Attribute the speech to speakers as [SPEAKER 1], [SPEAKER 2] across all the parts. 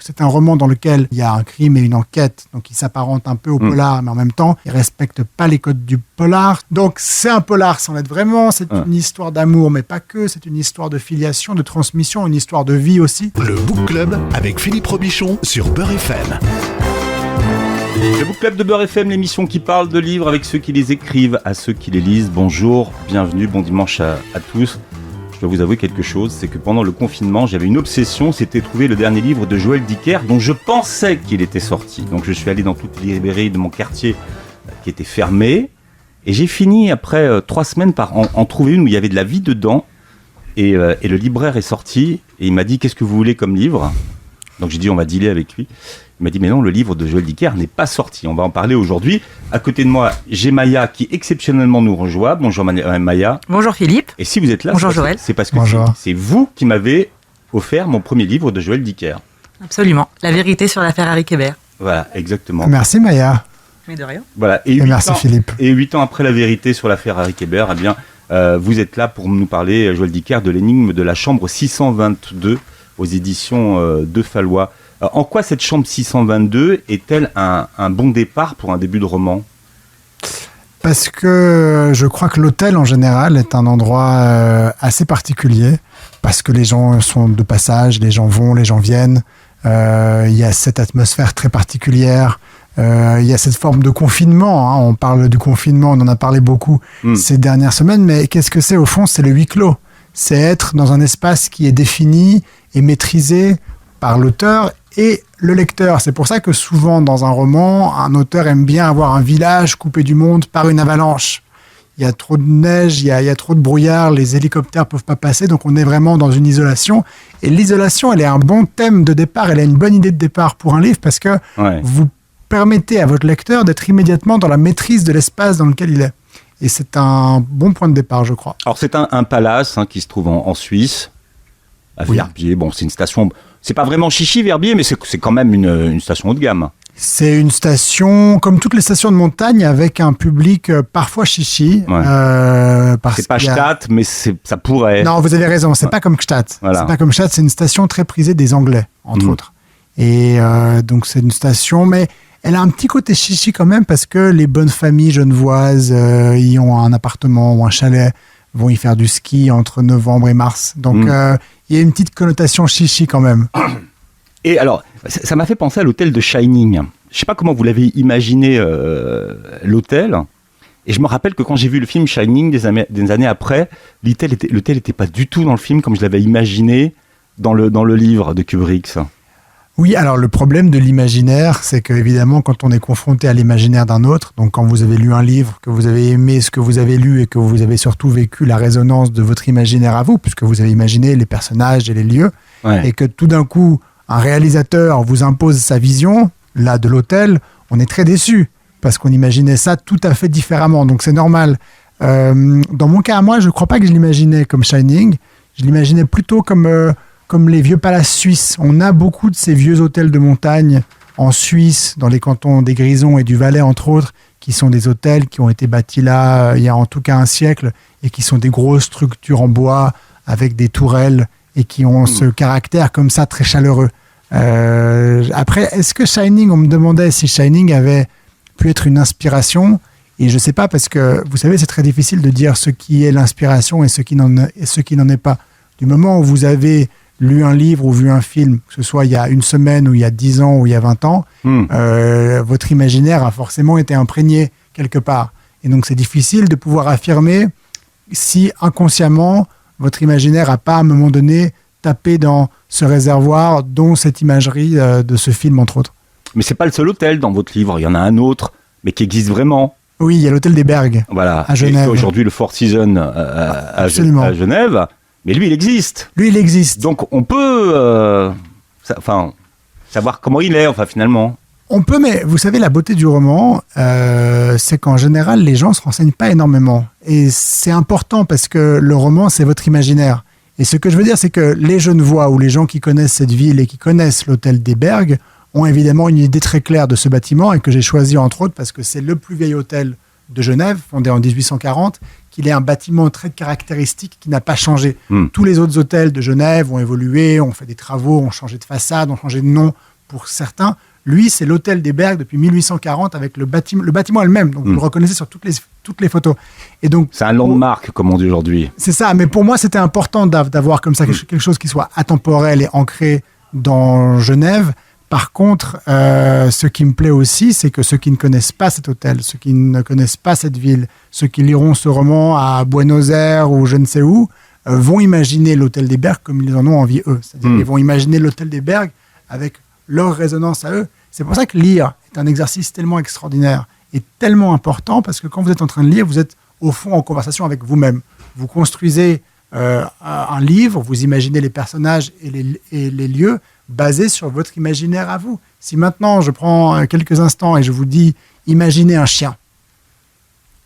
[SPEAKER 1] c'est un roman dans lequel il y a un crime et une enquête, donc il s'apparente un peu au polar, mais en même temps, il respecte pas les codes du polar. Donc c'est un polar sans l'être vraiment, c'est une histoire d'amour, mais pas que, c'est une histoire de filiation, de transmission, une histoire de vie aussi.
[SPEAKER 2] Le Book Club avec Philippe Robichon sur Beurre FM.
[SPEAKER 3] Le Book Club de Beurre FM, l'émission qui parle de livres avec ceux qui les écrivent, à ceux qui les lisent. Bonjour, bienvenue, bon dimanche à tous. Je dois vous avouer quelque chose, c'est que pendant le confinement, j'avais une obsession, c'était trouver le dernier livre de Joël Dicker dont je pensais qu'il était sorti. Donc je suis allé dans toutes les librairies de mon quartier qui étaient fermées et j'ai fini après 3 semaines par en trouver une où il y avait de la vie dedans et le libraire est sorti et il m'a dit « Qu'est-ce que vous voulez comme livre ?» Donc j'ai dit « On va dealer avec lui ». Il m'a dit « Mais non, le livre de Joël Dicker n'est pas sorti. On va en parler aujourd'hui. » À côté de moi, j'ai Maya qui exceptionnellement nous rejoint. Bonjour Maya.
[SPEAKER 4] Bonjour Philippe.
[SPEAKER 3] Et si vous êtes là,
[SPEAKER 4] bonjour Joël.
[SPEAKER 3] C'est parce que c'est vous qui m'avez offert mon premier livre de Joël Dicker.
[SPEAKER 4] Absolument. La vérité sur l'affaire Harry Kéber.
[SPEAKER 3] Voilà, exactement.
[SPEAKER 1] Merci Maya.
[SPEAKER 4] Mais de rien.
[SPEAKER 3] Voilà.
[SPEAKER 1] Et merci Philippe.
[SPEAKER 3] Et 8 ans après la vérité sur l'affaire Harry Kéber, eh bien, vous êtes là pour nous parler, Joël Dicker, de l'énigme de la chambre 622 aux éditions de Fallois. En quoi cette chambre 622 est-elle un bon départ pour un début de roman ?
[SPEAKER 1] Parce que je crois que l'hôtel en général est un endroit assez particulier, parce que les gens sont de passage, les gens vont, les gens viennent, il y a cette atmosphère très particulière, il y a cette forme de confinement, hein. On parle du confinement, on en a parlé beaucoup ces dernières semaines, mais qu'est-ce que c'est au fond ? C'est le huis clos, c'est être dans un espace qui est défini et maîtrisé par l'auteur et le lecteur. C'est pour ça que souvent dans un roman, un auteur aime bien avoir un village coupé du monde par une avalanche. Il y a trop de neige, il y a trop de brouillard, les hélicoptères peuvent pas passer, donc on est vraiment dans une isolation. Et l'isolation, elle est un bon thème de départ, elle est une bonne idée de départ pour un livre parce que vous permettez à votre lecteur d'être immédiatement dans la maîtrise de l'espace dans lequel il est. Et c'est un bon point de départ, je crois.
[SPEAKER 3] Alors c'est un palace qui se trouve en Suisse, à Verbier. Bon, c'est une station... C'est pas vraiment chichi Verbier, mais c'est quand même une station haut de gamme.
[SPEAKER 1] C'est une station, comme toutes les stations de montagne, avec un public parfois chichi.
[SPEAKER 3] C'est pas Gstaad, mais ça pourrait.
[SPEAKER 1] Non, vous avez raison, c'est pas comme Gstaad. Voilà. C'est pas comme Gstaad, c'est une station très prisée des Anglais, entre autres. Et donc c'est une station, mais elle a un petit côté chichi quand même, parce que les bonnes familles genevoises, y ont un appartement ou un chalet, vont y faire du ski entre novembre et mars. Donc il y a une petite connotation chichi quand même.
[SPEAKER 3] Et alors, ça m'a fait penser à l'hôtel de Shining. Je sais pas comment vous l'avez imaginé, l'hôtel. Et je me rappelle que quand j'ai vu le film Shining des années après, l'hôtel était pas du tout dans le film comme je l'avais imaginé dans le livre de Kubrick. Ça.
[SPEAKER 1] Oui, alors le problème de l'imaginaire, c'est que évidemment, quand on est confronté à l'imaginaire d'un autre, donc quand vous avez lu un livre, que vous avez aimé ce que vous avez lu et que vous avez surtout vécu la résonance de votre imaginaire à vous, puisque vous avez imaginé les personnages et les lieux, et que tout d'un coup, un réalisateur vous impose sa vision, là, de l'hôtel, on est très déçu, parce qu'on imaginait ça tout à fait différemment, donc c'est normal. Dans mon cas, moi, je ne crois pas que je l'imaginais comme Shining, je l'imaginais plutôt comme les vieux palaces suisses. On a beaucoup de ces vieux hôtels de montagne en Suisse, dans les cantons des Grisons et du Valais, entre autres, qui sont des hôtels qui ont été bâtis là il y a en tout cas un siècle et qui sont des grosses structures en bois avec des tourelles et qui ont ce caractère comme ça très chaleureux. Après, est-ce que Shining, on me demandait si Shining avait pu être une inspiration, et je ne sais pas, parce que vous savez, c'est très difficile de dire ce qui est l'inspiration et ce qui n'en est pas. Du moment où vous avez lu un livre ou vu un film, que ce soit il y a une semaine ou il y a 10 ans ou il y a 20 ans, votre imaginaire a forcément été imprégné quelque part. Et donc c'est difficile de pouvoir affirmer si inconsciemment votre imaginaire n'a pas à un moment donné tapé dans ce réservoir, dont cette imagerie de ce film entre autres.
[SPEAKER 3] Mais c'est pas le seul hôtel dans votre livre, il y en a un autre, mais qui existe vraiment.
[SPEAKER 1] Oui, il y a l'hôtel des Bergues, à Genève.
[SPEAKER 3] Et aujourd'hui le Four Seasons à Genève. Mais lui, il existe.
[SPEAKER 1] Lui, il existe.
[SPEAKER 3] Donc, on peut savoir comment il est, finalement.
[SPEAKER 1] On peut, mais vous savez, la beauté du roman, c'est qu'en général, les gens ne se renseignent pas énormément. Et c'est important parce que le roman, c'est votre imaginaire. Et ce que je veux dire, c'est que les Genevois ou les gens qui connaissent cette ville et qui connaissent l'hôtel des Bergues ont évidemment une idée très claire de ce bâtiment et que j'ai choisi, entre autres, parce que c'est le plus vieil hôtel de Genève, fondé en 1840, qu'il est un bâtiment très caractéristique qui n'a pas changé. Tous les autres hôtels de Genève ont évolué, ont fait des travaux, ont changé de façade, ont changé de nom pour certains, lui, c'est l'hôtel des Bergues depuis 1840 avec le bâtiment est le même. Donc, vous le reconnaissez sur toutes les photos. Et donc,
[SPEAKER 3] c'est un landmark, comme on dit aujourd'hui.
[SPEAKER 1] C'est ça. Mais pour moi, c'était important d'avoir comme ça quelque chose qui soit atemporel et ancré dans Genève. Par contre, ce qui me plaît aussi, c'est que ceux qui ne connaissent pas cet hôtel, ceux qui ne connaissent pas cette ville, ceux qui liront ce roman à Buenos Aires ou je ne sais où, vont imaginer l'hôtel des Bergues comme ils en ont envie eux. C'est-à-dire qu'ils vont imaginer l'hôtel des Bergues avec leur résonance à eux. C'est pour ça que lire est un exercice tellement extraordinaire et tellement important, parce que quand vous êtes en train de lire, vous êtes au fond en conversation avec vous-même. Vous construisez un livre, vous imaginez les personnages et les lieux basés sur votre imaginaire à vous. Si maintenant je prends quelques instants et je vous dis imaginez un chien,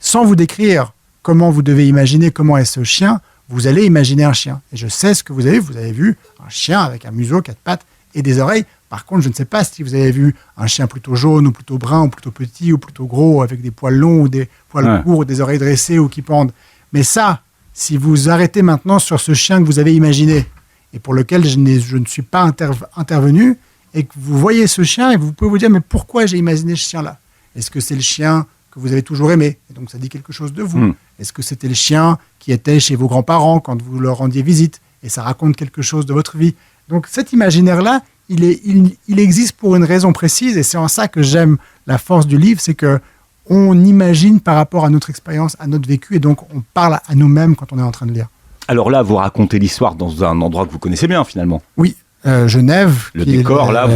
[SPEAKER 1] sans vous décrire comment vous devez imaginer comment est ce chien, vous allez imaginer un chien. Et je sais ce que vous avez vu un chien avec un museau, 4 pattes et des oreilles. Par contre, je ne sais pas si vous avez vu un chien plutôt jaune ou plutôt brun ou plutôt petit ou plutôt gros avec des poils longs ou des poils courts ou des oreilles dressées ou qui pendent. Mais ça, si vous arrêtez maintenant sur ce chien que vous avez imaginé et pour lequel je ne suis pas intervenu, et que vous voyez ce chien et vous pouvez vous dire mais pourquoi j'ai imaginé ce chien-là ? Est-ce que c'est le chien que vous avez toujours aimé ? Et donc ça dit quelque chose de vous. Est-ce que c'était le chien qui était chez vos grands-parents quand vous leur rendiez visite et ça raconte quelque chose de votre vie ? Donc cet imaginaire-là, il existe pour une raison précise et c'est en ça que j'aime la force du livre, c'est que on imagine par rapport à notre expérience, à notre vécu et donc on parle à nous-mêmes quand on est en train de lire.
[SPEAKER 3] Alors là, vous racontez l'histoire dans un endroit que vous connaissez bien finalement.
[SPEAKER 1] Oui, Genève.
[SPEAKER 3] Le décor, là,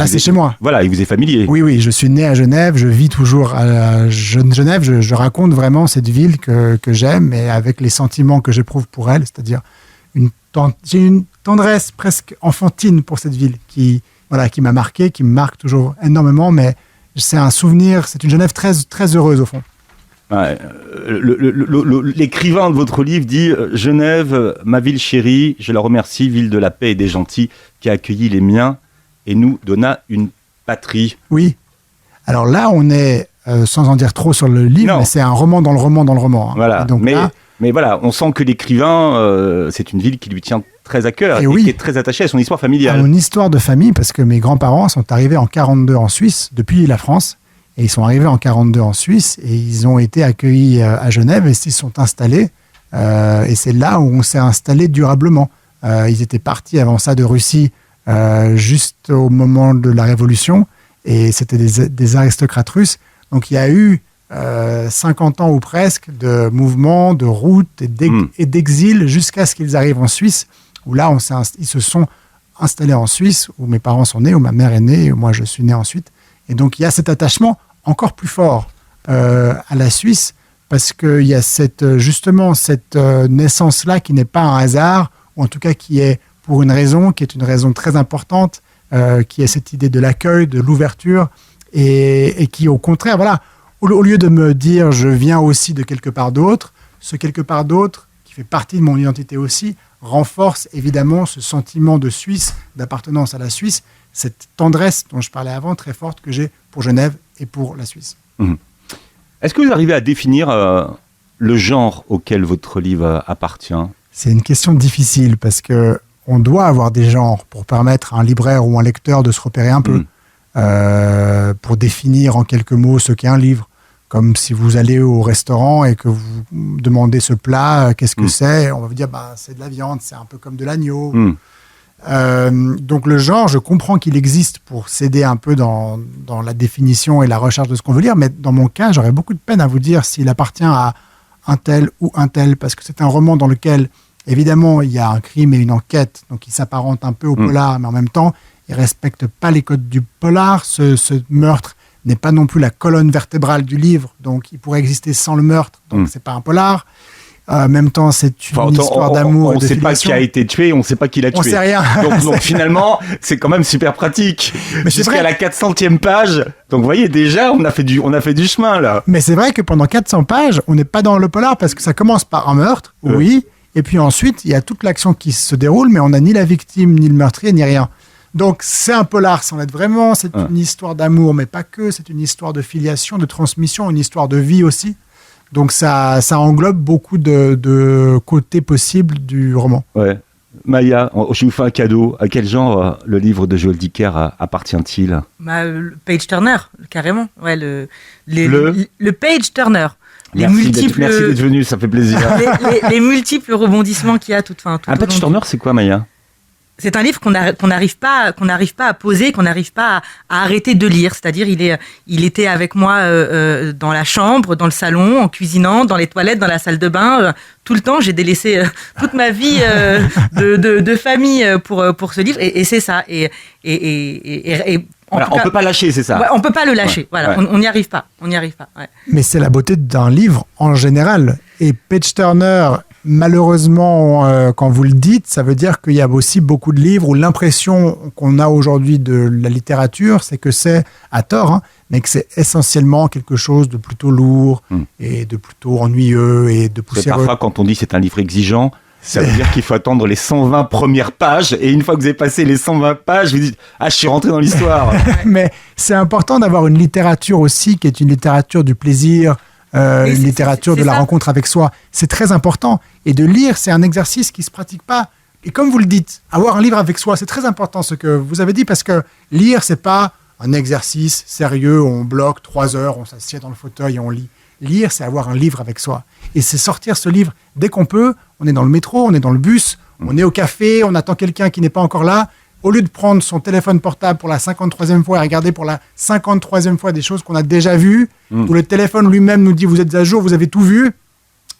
[SPEAKER 1] c'est chez moi.
[SPEAKER 3] Voilà, il vous est familier.
[SPEAKER 1] Oui, je suis né à Genève, je vis toujours à Genève. Je raconte vraiment cette ville que j'aime et avec les sentiments que j'éprouve pour elle, c'est-à-dire j'ai une tendresse presque enfantine pour cette ville qui m'a marqué, qui me marque toujours énormément, mais c'est un souvenir, c'est une Genève très, très heureuse au fond.
[SPEAKER 3] Ouais, l'écrivain de votre livre dit « Genève, ma ville chérie, je la remercie, ville de la paix et des gentils, qui a accueilli les miens et nous donna une patrie. »
[SPEAKER 1] Oui. Alors là, on est, sans en dire trop sur le livre, mais c'est un roman dans le roman dans le roman. Hein.
[SPEAKER 3] Voilà,
[SPEAKER 1] donc
[SPEAKER 3] mais voilà, on sent que l'écrivain, c'est une ville qui lui tient très à cœur et qui est très attachée à son histoire familiale.
[SPEAKER 1] À mon histoire de famille, parce que mes grands-parents sont arrivés en 1942 en Suisse, depuis la France. Et ils sont arrivés en 1942 en Suisse et ils ont été accueillis à Genève et s'y sont installés. Et c'est là où on s'est installé durablement. Ils étaient partis avant ça de Russie juste au moment de la Révolution et c'était des aristocrates russes. Donc il y a eu 50 ans ou presque de mouvements, de routes et d'exil jusqu'à ce qu'ils arrivent en Suisse où là ils se sont installés en Suisse où mes parents sont nés, où ma mère est née et moi je suis né ensuite. Et donc il y a cet attachement encore plus fort à la Suisse parce qu'il y a cette naissance-là qui n'est pas un hasard, ou en tout cas qui est pour une raison, qui est une raison très importante, qui est cette idée de l'accueil, de l'ouverture, et qui au contraire, voilà, au lieu de me dire je viens aussi de quelque part d'autre, ce quelque part d'autre, qui fait partie de mon identité aussi, renforce évidemment ce sentiment de Suisse, d'appartenance à la Suisse, cette tendresse dont je parlais avant, très forte que j'ai pour Genève et pour la Suisse.
[SPEAKER 3] Est-ce que vous arrivez à définir le genre auquel votre livre appartient ?
[SPEAKER 1] C'est une question difficile parce qu'on doit avoir des genres pour permettre à un libraire ou un lecteur de se repérer un peu, pour définir en quelques mots ce qu'est un livre. Comme si vous allez au restaurant et que vous demandez ce plat, qu'est-ce que c'est ? On va vous dire, c'est de la viande, c'est un peu comme de l'agneau. Donc le genre, je comprends qu'il existe pour s'aider un peu dans la définition et la recherche de ce qu'on veut lire, mais dans mon cas, j'aurais beaucoup de peine à vous dire s'il appartient à un tel ou un tel, parce que c'est un roman dans lequel, évidemment, il y a un crime et une enquête, donc il s'apparente un peu au polar, mais en même temps, il ne respecte pas les codes du polar. Ce meurtre n'est pas non plus la colonne vertébrale du livre, donc il pourrait exister sans le meurtre, donc c'est pas un polar. En même temps, c'est une histoire d'amour.
[SPEAKER 3] On ne sait pas qui a été tué, on ne sait pas qui l'a tué.
[SPEAKER 1] On ne sait rien.
[SPEAKER 3] Donc finalement, c'est quand même super pratique. Mais jusqu'à la 400e page. Donc vous voyez, déjà, on a fait du chemin là.
[SPEAKER 1] Mais c'est vrai que pendant 400 pages, on n'est pas dans le polar parce que ça commence par un meurtre, oui, et puis ensuite, il y a toute l'action qui se déroule, mais on n'a ni la victime, ni le meurtrier, ni rien. Donc c'est un polar sans l'être vraiment, c'est une histoire d'amour, mais pas que, c'est une histoire de filiation, de transmission, une histoire de vie aussi. Donc ça englobe beaucoup de côtés possibles du roman.
[SPEAKER 3] Ouais. Maya, je vous fais un cadeau. À quel genre le livre de Joël Dicker appartient-il ?
[SPEAKER 4] Le page turner, carrément. Ouais, le page turner.
[SPEAKER 3] Merci d'être venu, ça fait plaisir.
[SPEAKER 4] les multiples rebondissements qu'il y a tout
[SPEAKER 3] un page turner, c'est quoi, Maya ?
[SPEAKER 4] C'est un livre qu'on n'arrive pas à poser, qu'on n'arrive pas à arrêter de lire. C'est-à-dire, il était avec moi dans la chambre, dans le salon, en cuisinant, dans les toilettes, dans la salle de bain. Tout le temps, j'ai délaissé toute ma vie de famille pour ce livre. Et c'est ça.
[SPEAKER 3] Voilà, on peut pas lâcher, c'est ça.
[SPEAKER 4] Ouais, on peut pas le lâcher.
[SPEAKER 3] Ouais,
[SPEAKER 4] voilà,
[SPEAKER 3] ouais.
[SPEAKER 4] On n'y arrive pas. On n'y arrive pas. Ouais.
[SPEAKER 1] Mais c'est la beauté d'un livre en général. Et page turner, malheureusement, quand vous le dites, ça veut dire qu'il y a aussi beaucoup de livres où l'impression qu'on a aujourd'hui de la littérature, c'est que c'est, à tort, hein, mais que c'est essentiellement quelque chose de plutôt lourd et de plutôt ennuyeux et de poussiéreux.
[SPEAKER 3] Parfois, quand on dit c'est un livre exigeant, ça veut dire qu'il faut attendre les 120 premières pages, et une fois que vous avez passé les 120 pages, vous dites « Ah, je suis rentré dans l'histoire !»
[SPEAKER 1] Mais c'est important d'avoir une littérature aussi qui est une littérature du plaisir, une littérature de la rencontre avec soi. C'est très important. Et de lire, c'est un exercice qui ne se pratique pas. Et comme vous le dites, avoir un livre avec soi, c'est très important ce que vous avez dit, parce que lire, ce n'est pas un exercice sérieux où on bloque 3 heures, on s'assied dans le fauteuil et on lit. Lire, c'est avoir un livre avec soi. Et c'est sortir ce livre dès qu'on peut. On est dans le métro, on est dans le bus, on est au café, on attend quelqu'un qui n'est pas encore là. Au lieu de prendre son téléphone portable pour la 53e fois et regarder pour la 53e fois des choses qu'on a déjà vues, où le téléphone lui-même nous dit « vous êtes à jour, vous avez tout vu »,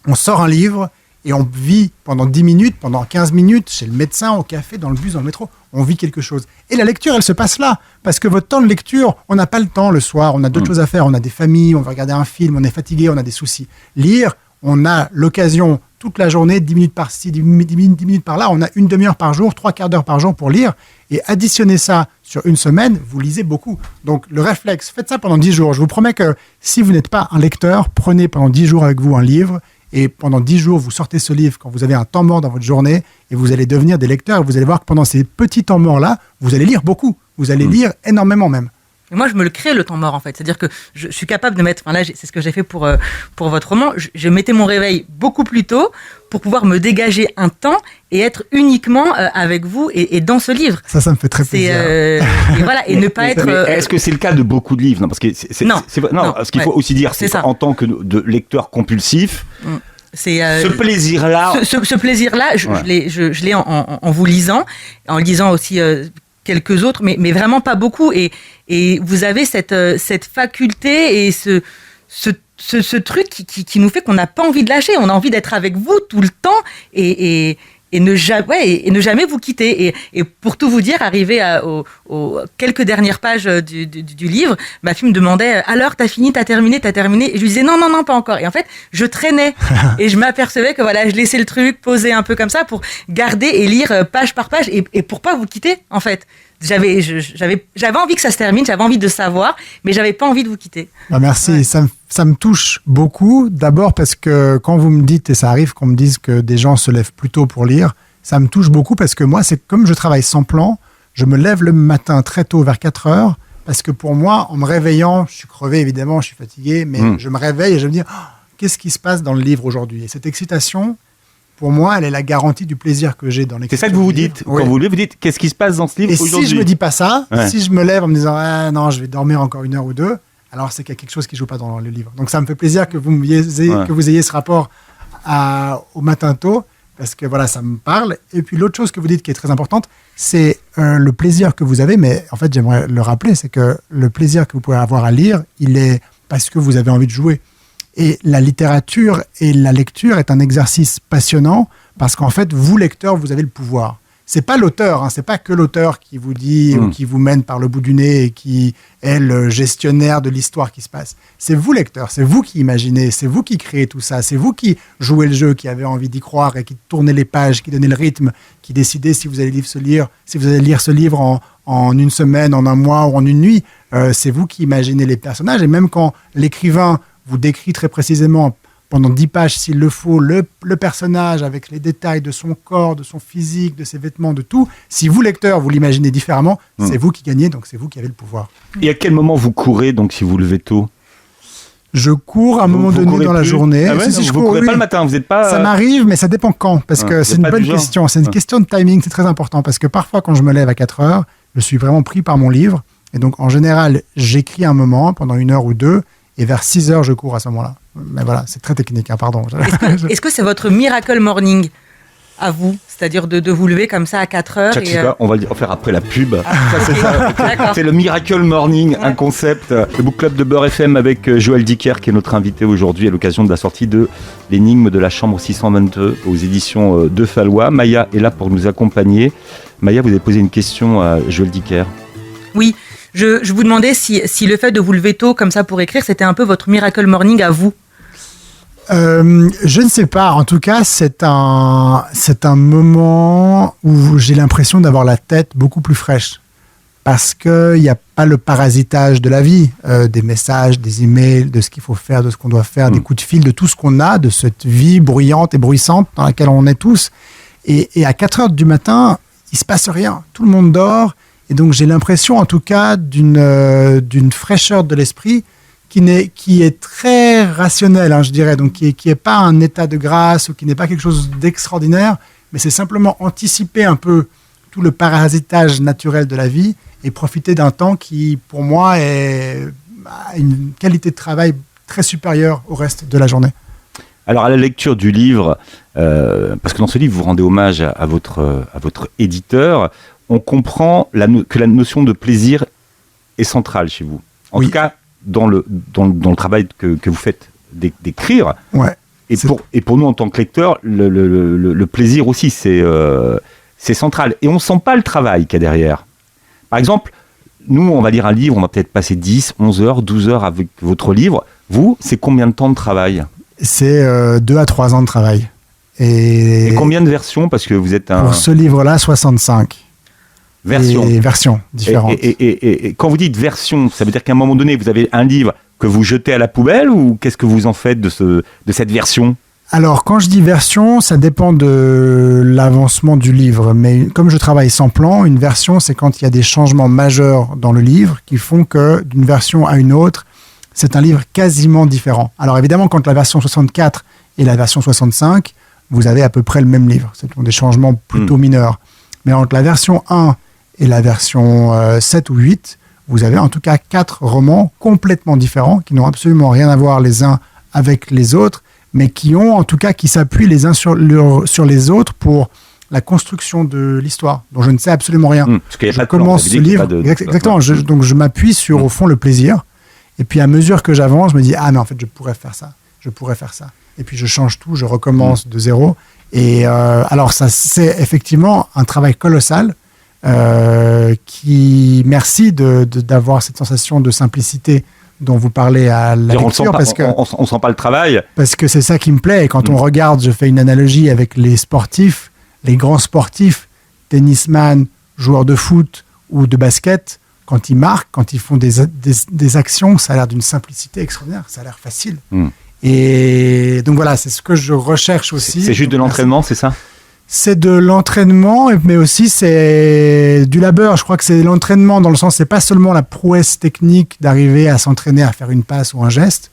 [SPEAKER 1] on sort un livre et on vit pendant 10 minutes, pendant 15 minutes, chez le médecin, au café, dans le bus, dans le métro, on vit quelque chose. Et la lecture, elle se passe là, parce que votre temps de lecture, on n'a pas le temps le soir, on a d'autres choses à faire, on a des familles, on va regarder un film, on est fatigué, on a des soucis. Lire, on a l'occasion toute la journée, 10 minutes par-ci, 10 minutes par-là, on a une demi-heure par jour, 3/4 d'heure par jour pour lire, et additionnez ça sur une semaine, vous lisez beaucoup. Donc le réflexe, faites ça pendant 10 jours. Je vous promets que si vous n'êtes pas un lecteur, prenez pendant 10 jours avec vous un livre, et pendant 10 jours, vous sortez ce livre quand vous avez un temps mort dans votre journée, et vous allez devenir des lecteurs, et vous allez voir que pendant ces petits temps morts-là, vous allez lire beaucoup, vous allez lire énormément même.
[SPEAKER 4] Et moi, je me le crée, le temps mort, en fait. C'est-à-dire que je suis capable de mettre... Enfin, là, c'est ce que j'ai fait pour votre roman. Je mettais mon réveil beaucoup plus tôt pour pouvoir me dégager un temps et être uniquement avec vous et dans ce livre.
[SPEAKER 1] Ça me fait très plaisir.
[SPEAKER 4] Et voilà, et ne pas être...
[SPEAKER 3] Est-ce que c'est le cas de beaucoup de livres ? Non, parce que
[SPEAKER 4] non,
[SPEAKER 3] ce qu'il faut aussi dire, c'est
[SPEAKER 4] ça.
[SPEAKER 3] En tant que de lecteur compulsif, ce plaisir-là...
[SPEAKER 4] Ce plaisir-là, je l'ai en vous lisant, en lisant aussi... quelques autres, mais vraiment pas beaucoup. Et vous avez cette faculté et ce truc qui nous fait qu'on n'a pas envie de lâcher. On a envie d'être avec vous tout le temps et ne jamais vous quitter. Et pour tout vous dire, arrivé aux quelques dernières pages du livre, ma fille me demandait « Alors, t'as fini, t'as terminé ?» Et je lui disais « Non, pas encore. » Et en fait, je traînais et je m'apercevais que voilà, je laissais le truc poser un peu comme ça pour garder et lire page par page et pour pas vous quitter, en fait. J'avais envie que ça se termine, j'avais envie de savoir, mais j'avais pas envie de vous quitter.
[SPEAKER 1] Merci,
[SPEAKER 4] Ouais.
[SPEAKER 1] ça me touche beaucoup. D'abord parce que quand vous me dites, et ça arrive qu'on me dise que des gens se lèvent plus tôt pour lire, ça me touche beaucoup parce que moi, c'est comme je travaille sans plan, je me lève le matin très tôt vers 4 heures, parce que pour moi, en me réveillant, je suis crevé évidemment, je suis fatigué, mais je me réveille et je me dis, qu'est-ce qui se passe dans le livre aujourd'hui ? Et cette excitation, pour moi, elle est la garantie du plaisir que j'ai dans l'écriture.
[SPEAKER 3] C'est ça que vous vous dites.
[SPEAKER 1] Oui.
[SPEAKER 3] Quand vous lisez, vous dites qu'est-ce qui se passe dans ce livre
[SPEAKER 1] Et
[SPEAKER 3] aujourd'hui ?
[SPEAKER 1] si je me dis pas ça,
[SPEAKER 3] Ouais.
[SPEAKER 1] si je me lève en me disant non, je vais dormir encore 1 heure ou 2, alors c'est qu'il y a quelque chose qui joue pas dans le livre. Donc ça me fait plaisir que vous ayez ce rapport au matin tôt, parce que voilà, ça me parle. Et puis l'autre chose que vous dites qui est très importante, c'est le plaisir que vous avez, mais en fait j'aimerais le rappeler, c'est que le plaisir que vous pouvez avoir à lire, il est parce que vous avez envie de jouer. Et la littérature et la lecture est un exercice passionnant parce qu'en fait, vous, lecteur, vous avez le pouvoir. C'est pas l'auteur, hein, c'est pas que l'auteur qui vous dit ou qui vous mène par le bout du nez et qui est le gestionnaire de l'histoire qui se passe. C'est vous, lecteur, c'est vous qui imaginez, c'est vous qui créez tout ça, c'est vous qui jouez le jeu, qui avez envie d'y croire et qui tournez les pages, qui donnez le rythme, qui décidez si vous allez lire ce livre en 1 semaine, en 1 mois ou en 1 nuit. C'est vous qui imaginez les personnages et même quand l'écrivain vous décrit très précisément pendant 10 pages, s'il le faut, le personnage avec les détails de son corps, de son physique, de ses vêtements, de tout. Si vous, lecteur, vous l'imaginez différemment, c'est vous qui gagnez, donc c'est vous qui avez le pouvoir.
[SPEAKER 3] Et à quel moment vous courez, donc, si vous levez tôt ?
[SPEAKER 1] Je cours à un moment donné dans la journée.
[SPEAKER 3] Ah ouais,
[SPEAKER 1] si je
[SPEAKER 3] vous
[SPEAKER 1] cours,
[SPEAKER 3] courez pas le matin, vous n'êtes pas...
[SPEAKER 1] Ça m'arrive, mais ça dépend quand. Parce que c'est une bonne question. C'est une question de timing, c'est très important. Parce que parfois, quand je me lève à 4 heures, je suis vraiment pris par mon livre. Et donc, en général, j'écris un moment, pendant 1 heure ou 2, et vers 6 heures, je cours à ce moment-là. Mais voilà, c'est très technique, hein, pardon.
[SPEAKER 4] Est-ce que c'est votre miracle morning à vous, c'est-à-dire de vous lever comme ça à 4 heures
[SPEAKER 3] on va le faire après la pub. C'est le Miracle Morning, un concept. Le Book Club de Beurre FM avec Joël Dicker qui est notre invité aujourd'hui à l'occasion de la sortie de L'énigme de la chambre 622 aux éditions de Fallois. Maya est là pour nous accompagner. Maya, vous avez posé une question à Joël Dicker.
[SPEAKER 4] Oui, je vous demandais si le fait de vous lever tôt comme ça pour écrire, c'était un peu votre Miracle Morning à vous.
[SPEAKER 1] Je ne sais pas. En tout cas, c'est un moment où j'ai l'impression d'avoir la tête beaucoup plus fraîche. Parce qu'il n'y a pas le parasitage de la vie, des messages, des emails, de ce qu'il faut faire, de ce qu'on doit faire, des coups de fil, de tout ce qu'on a, de cette vie bruyante et bruissante dans laquelle on est tous. Et à 4 heures du matin, il ne se passe rien. Tout le monde dort. Et donc, j'ai l'impression, en tout cas, d'une fraîcheur de l'esprit qui est très rationnel, hein, je dirais, donc qui est pas un état de grâce ou qui n'est pas quelque chose d'extraordinaire, mais c'est simplement anticiper un peu tout le parasitage naturel de la vie et profiter d'un temps qui, pour moi, a une qualité de travail très supérieure au reste de la journée.
[SPEAKER 3] Alors, à la lecture du livre, parce que dans ce livre, vous rendez hommage à votre éditeur, on comprend que la notion de plaisir est centrale chez vous. En tout cas, dans le travail que vous faites d'écrire.
[SPEAKER 1] Ouais,
[SPEAKER 3] et pour nous, en tant que lecteurs, le plaisir aussi, c'est central. Et on ne sent pas le travail qu'il y a derrière. Par exemple, nous, on va lire un livre, on va peut-être passer 10, 11 heures, 12 heures avec votre livre. Vous, c'est combien de temps de travail ?
[SPEAKER 1] C'est 2 à 3 ans de travail. Et
[SPEAKER 3] combien de versions ? Parce que vous êtes
[SPEAKER 1] Pour ce livre-là, 65. Versions différentes.
[SPEAKER 3] Et quand vous dites version, ça veut dire qu'à un moment donné, vous avez un livre que vous jetez à la poubelle ou qu'est-ce que vous en faites de cette version ?
[SPEAKER 1] Alors, quand je dis version, ça dépend de l'avancement du livre. Mais comme je travaille sans plan, une version, c'est quand il y a des changements majeurs dans le livre qui font que d'une version à une autre, c'est un livre quasiment différent. Alors évidemment, quand la version 64 et la version 65, vous avez à peu près le même livre. Ce sont des changements plutôt mineurs. Mais entre la version 1 et la version 7 ou 8, vous avez en tout cas 4 romans complètement différents, qui n'ont absolument rien à voir les uns avec les autres, mais qui s'appuient les uns sur les autres pour la construction de l'histoire, dont je ne sais absolument rien.
[SPEAKER 3] Parce qu'il y a
[SPEAKER 1] je commence ce livre, exactement, donc je m'appuie sur, au fond, le plaisir, et puis à mesure que j'avance, je me dis, ah mais en fait, je pourrais faire ça. Et puis je change tout, je recommence de zéro. Et alors, ça, c'est effectivement un travail colossal, merci d'avoir cette sensation de simplicité dont vous parlez à la lecture.
[SPEAKER 3] On sent pas le travail.
[SPEAKER 1] Parce que c'est ça qui me plaît. Et quand on regarde, je fais une analogie avec les sportifs, les grands sportifs, tennisman, joueurs de foot ou de basket, quand ils marquent, quand ils font des actions, ça a l'air d'une simplicité extraordinaire, ça a l'air facile. Et donc voilà, c'est ce que je recherche aussi.
[SPEAKER 3] C'est juste de l'entraînement, c'est ça ?
[SPEAKER 1] C'est de l'entraînement, mais aussi c'est du labeur. Je crois que c'est l'entraînement dans le sens, c'est pas seulement la prouesse technique d'arriver à s'entraîner à faire une passe ou un geste,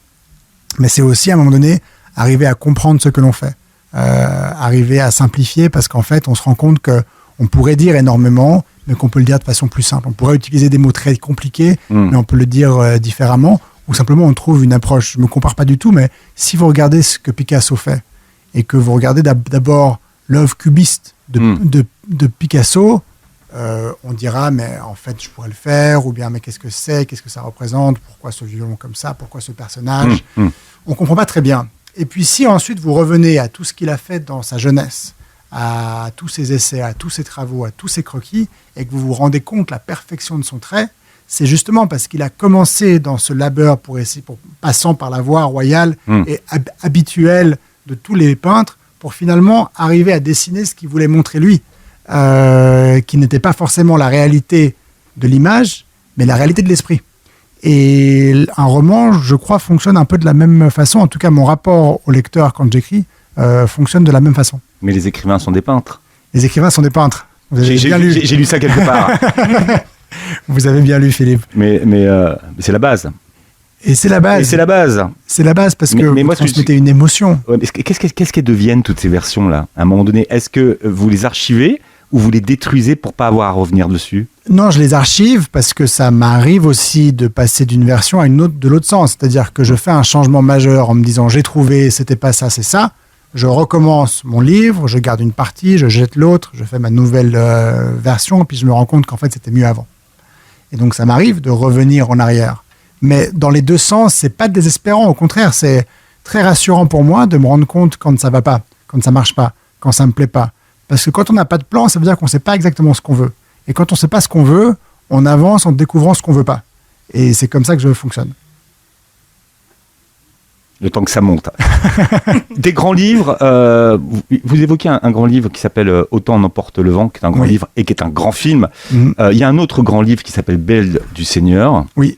[SPEAKER 1] mais c'est aussi à un moment donné arriver à comprendre ce que l'on fait, arriver à simplifier, parce qu'en fait on se rend compte que on pourrait dire énormément, mais qu'on peut le dire de façon plus simple. On pourrait utiliser des mots très compliqués, mais on peut le dire différemment, ou simplement on trouve une approche. Je me compare pas du tout, mais si vous regardez ce que Picasso fait et que vous regardez d'abord l'œuvre cubiste de Picasso, on dira, mais en fait, je pourrais le faire, ou bien, mais qu'est-ce que ça représente, pourquoi ce violon comme ça, pourquoi ce personnage. On ne comprend pas très bien. Et puis, si ensuite vous revenez à tout ce qu'il a fait dans sa jeunesse, à tous ses essais, à tous ses travaux, à tous ses croquis, et que vous vous rendez compte de la perfection de son trait, c'est justement parce qu'il a commencé dans ce labeur passant par la voie royale et habituelle de tous les peintres, pour finalement arriver à dessiner ce qu'il voulait montrer lui, qui n'était pas forcément la réalité de l'image, mais la réalité de l'esprit. Et un roman, je crois, fonctionne un peu de la même façon. En tout cas, mon rapport au lecteur quand j'écris fonctionne de la même façon.
[SPEAKER 3] Mais les écrivains sont des peintres.
[SPEAKER 1] Les écrivains sont des peintres.
[SPEAKER 3] J'ai lu ça quelque part.
[SPEAKER 1] Vous avez bien lu, Philippe.
[SPEAKER 3] Mais c'est la base.
[SPEAKER 1] Et c'est la base.
[SPEAKER 3] Et c'est la base.
[SPEAKER 1] C'est la base parce que
[SPEAKER 3] mais
[SPEAKER 1] vous
[SPEAKER 3] moi,
[SPEAKER 1] transmettez une émotion.
[SPEAKER 3] Ouais, mais qu'est-ce qu'elles deviennent toutes ces versions-là à un moment donné? Est-ce que vous les archivez ou vous les détruisez pour pas avoir à revenir dessus?
[SPEAKER 1] Non, je les archive parce que ça m'arrive aussi de passer d'une version à une autre de l'autre sens. C'est-à-dire que je fais un changement majeur en me disant j'ai trouvé, c'était pas ça, c'est ça. Je recommence mon livre, je garde une partie, je jette l'autre, je fais ma nouvelle version, puis je me rends compte qu'en fait c'était mieux avant. Et donc ça m'arrive de revenir en arrière. Mais dans les deux sens, c'est pas désespérant. Au contraire, c'est très rassurant pour moi de me rendre compte quand ça va pas, quand ça marche pas, quand ça me plaît pas. Parce que quand on n'a pas de plan, ça veut dire qu'on sait pas exactement ce qu'on veut. Et quand on sait pas ce qu'on veut, on avance en découvrant ce qu'on veut pas. Et c'est comme ça que je fonctionne.
[SPEAKER 3] Le temps que ça monte. Des grands livres, vous évoquez un grand livre qui s'appelle Autant n'emporte le vent, qui est un grand livre et qui est un grand film. Il y a un autre grand livre qui s'appelle Belle du Seigneur.
[SPEAKER 1] Oui.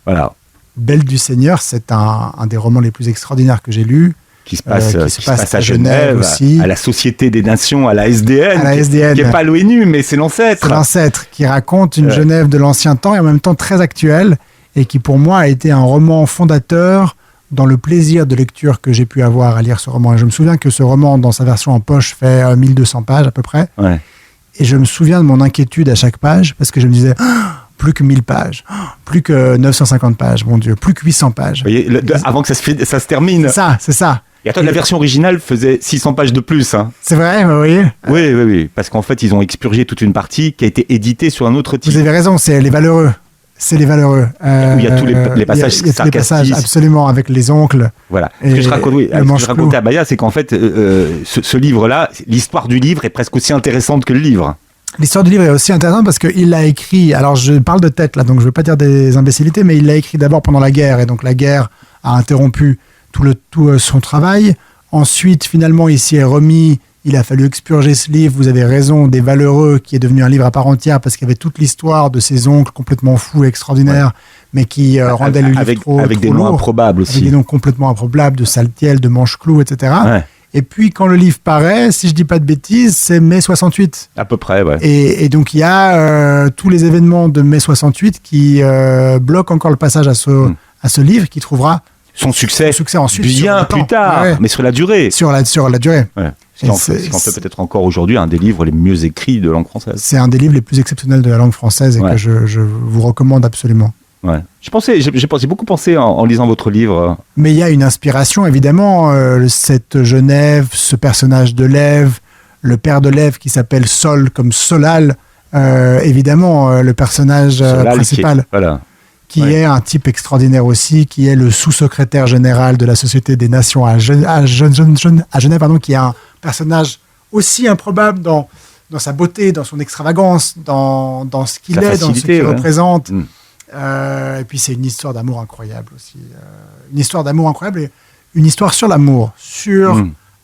[SPEAKER 3] Voilà.
[SPEAKER 1] Belle du Seigneur, c'est un des romans les plus extraordinaires que j'ai lus.
[SPEAKER 3] Qui se passe à Genève
[SPEAKER 1] aussi.
[SPEAKER 3] À la Société des Nations, à la SDN.
[SPEAKER 1] À la SDN.
[SPEAKER 3] Qui n'est pas l'ONU, mais c'est l'ancêtre.
[SPEAKER 1] C'est l'ancêtre, qui raconte une Genève de l'ancien temps et en même temps très actuelle, et qui pour moi a été un roman fondateur dans le plaisir de lecture que j'ai pu avoir à lire ce roman. Et je me souviens que ce roman, dans sa version en poche, fait 1200 pages à peu près. Ouais. Et je me souviens de mon inquiétude à chaque page, parce que je me disais... plus que 1000 pages, plus que 950 pages, mon Dieu, plus que 800 pages.
[SPEAKER 3] Vous voyez, avant que ça se termine.
[SPEAKER 1] C'est ça.
[SPEAKER 3] Et attends, la version originale faisait 600 pages de plus. Hein.
[SPEAKER 1] C'est vrai, oui.
[SPEAKER 3] Oui. Parce qu'en fait, ils ont expurgé toute une partie qui a été éditée sur un autre titre.
[SPEAKER 1] Vous avez raison, c'est Les Valeureux. C'est Les Valeureux.
[SPEAKER 3] Où il y a tous les passages sarcastiques. Les passages,
[SPEAKER 1] absolument, avec les oncles.
[SPEAKER 3] Voilà. Ce que je racontais à Baya, c'est qu'en fait, ce livre-là, l'histoire du livre est presque aussi intéressante que le livre.
[SPEAKER 1] L'histoire du livre est aussi intéressante parce qu'il l'a écrit, alors je parle de tête là, donc je ne veux pas dire des imbécilités, mais il l'a écrit d'abord pendant la guerre, et donc la guerre a interrompu tout son travail. Ensuite, finalement, il s'y est remis, il a fallu expurger ce livre, vous avez raison, des Valeureux, qui est devenu un livre à part entière parce qu'il y avait toute l'histoire de ses oncles complètement fous et extraordinaires, mais qui rendaient le livre trop
[SPEAKER 3] avec des noms improbables aussi.
[SPEAKER 1] Avec des noms complètement improbables, de Saltiel, de Mancheclou, etc. Ouais. Et puis, quand le livre paraît, si je dis pas de bêtises, c'est mai 68.
[SPEAKER 3] À peu près, ouais.
[SPEAKER 1] Et donc, il y a tous les événements de mai 68 qui bloquent encore le passage à ce livre qui trouvera
[SPEAKER 3] son succès
[SPEAKER 1] ensuite.
[SPEAKER 3] Bien plus tard, mais sur la durée.
[SPEAKER 1] Sur la durée.
[SPEAKER 3] Ouais. Ce qui en fait peut-être encore aujourd'hui un des livres les mieux écrits de langue française.
[SPEAKER 1] C'est un des livres les plus exceptionnels de la langue française et que je vous recommande absolument.
[SPEAKER 3] Ouais. J'ai beaucoup pensé en lisant votre livre.
[SPEAKER 1] Mais il y a une inspiration, évidemment. Cette Genève, ce personnage de Lève, le père de Lève qui s'appelle Sol comme Solal, évidemment, le personnage
[SPEAKER 3] Solal
[SPEAKER 1] principal, qui est un type extraordinaire aussi, qui est le sous-secrétaire général de la Société des Nations à Genève, pardon, qui est un personnage aussi improbable dans sa beauté, dans son extravagance, dans ce qu'il est, dans ce qu'il représente. Et puis c'est une histoire d'amour incroyable aussi. Une histoire d'amour incroyable et une histoire sur l'amour, sur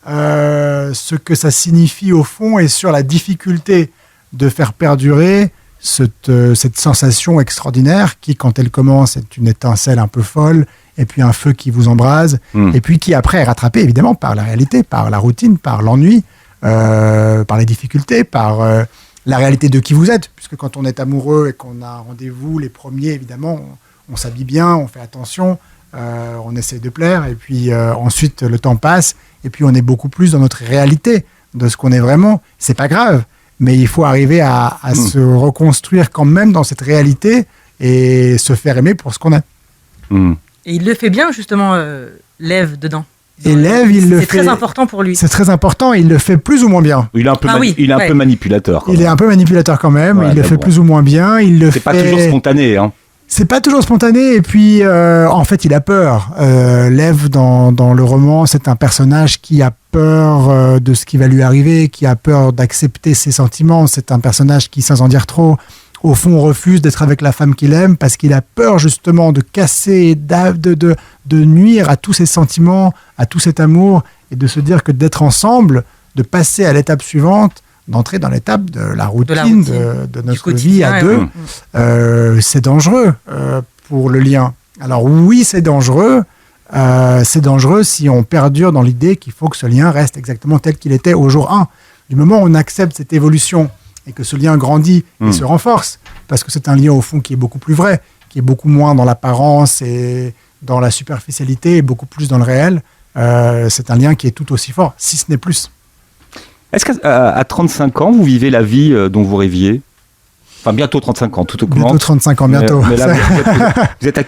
[SPEAKER 1] ce que ça signifie au fond et sur la difficulté de faire perdurer cette sensation extraordinaire qui, quand elle commence, est une étincelle un peu folle et puis un feu qui vous embrase et puis qui après est rattrapé évidemment par la réalité, par la routine, par l'ennui, par les difficultés, par... la réalité de qui vous êtes, puisque quand on est amoureux et qu'on a un rendez-vous, les premiers, évidemment, on s'habille bien, on fait attention, on essaie de plaire, et puis ensuite, le temps passe, et puis on est beaucoup plus dans notre réalité, de ce qu'on est vraiment. C'est pas grave, mais il faut arriver à se reconstruire quand même dans cette réalité et se faire aimer pour ce qu'on est.
[SPEAKER 4] Et il le fait bien, justement, Lève dedans.
[SPEAKER 1] Et Lève,
[SPEAKER 4] c'est très important pour lui.
[SPEAKER 1] C'est très important, il le fait plus ou moins bien.
[SPEAKER 3] Il est un peu, peu manipulateur.
[SPEAKER 1] Il est un peu manipulateur quand même, il le fait plus ou moins bien.
[SPEAKER 3] C'est pas toujours spontané. Hein.
[SPEAKER 1] C'est pas toujours spontané, et puis en fait il a peur. Lève dans le roman, c'est un personnage qui a peur de ce qui va lui arriver, qui a peur d'accepter ses sentiments. C'est un personnage qui, sans en dire trop, au fond refuse d'être avec la femme qu'il aime parce qu'il a peur justement de casser, de nuire à tous ses sentiments, à tout cet amour, et de se dire que d'être ensemble, de passer à l'étape suivante, d'entrer dans l'étape de la routine de notre vie à deux, c'est dangereux pour le lien. Alors oui, c'est dangereux si on perdure dans l'idée qu'il faut que ce lien reste exactement tel qu'il était au jour 1. Du moment où on accepte cette évolution et que ce lien grandit et se renforce, parce que c'est un lien au fond qui est beaucoup plus vrai, qui est beaucoup moins dans l'apparence et dans la superficialité et beaucoup plus dans le réel, c'est un lien qui est tout aussi fort, si ce n'est plus.
[SPEAKER 3] Est-ce qu'à 35 ans, vous vivez la vie dont vous rêviez ? Enfin, bientôt 35 ans, tout augmente.
[SPEAKER 1] Bientôt 35 ans, bientôt.
[SPEAKER 3] Mais là, vous êtes à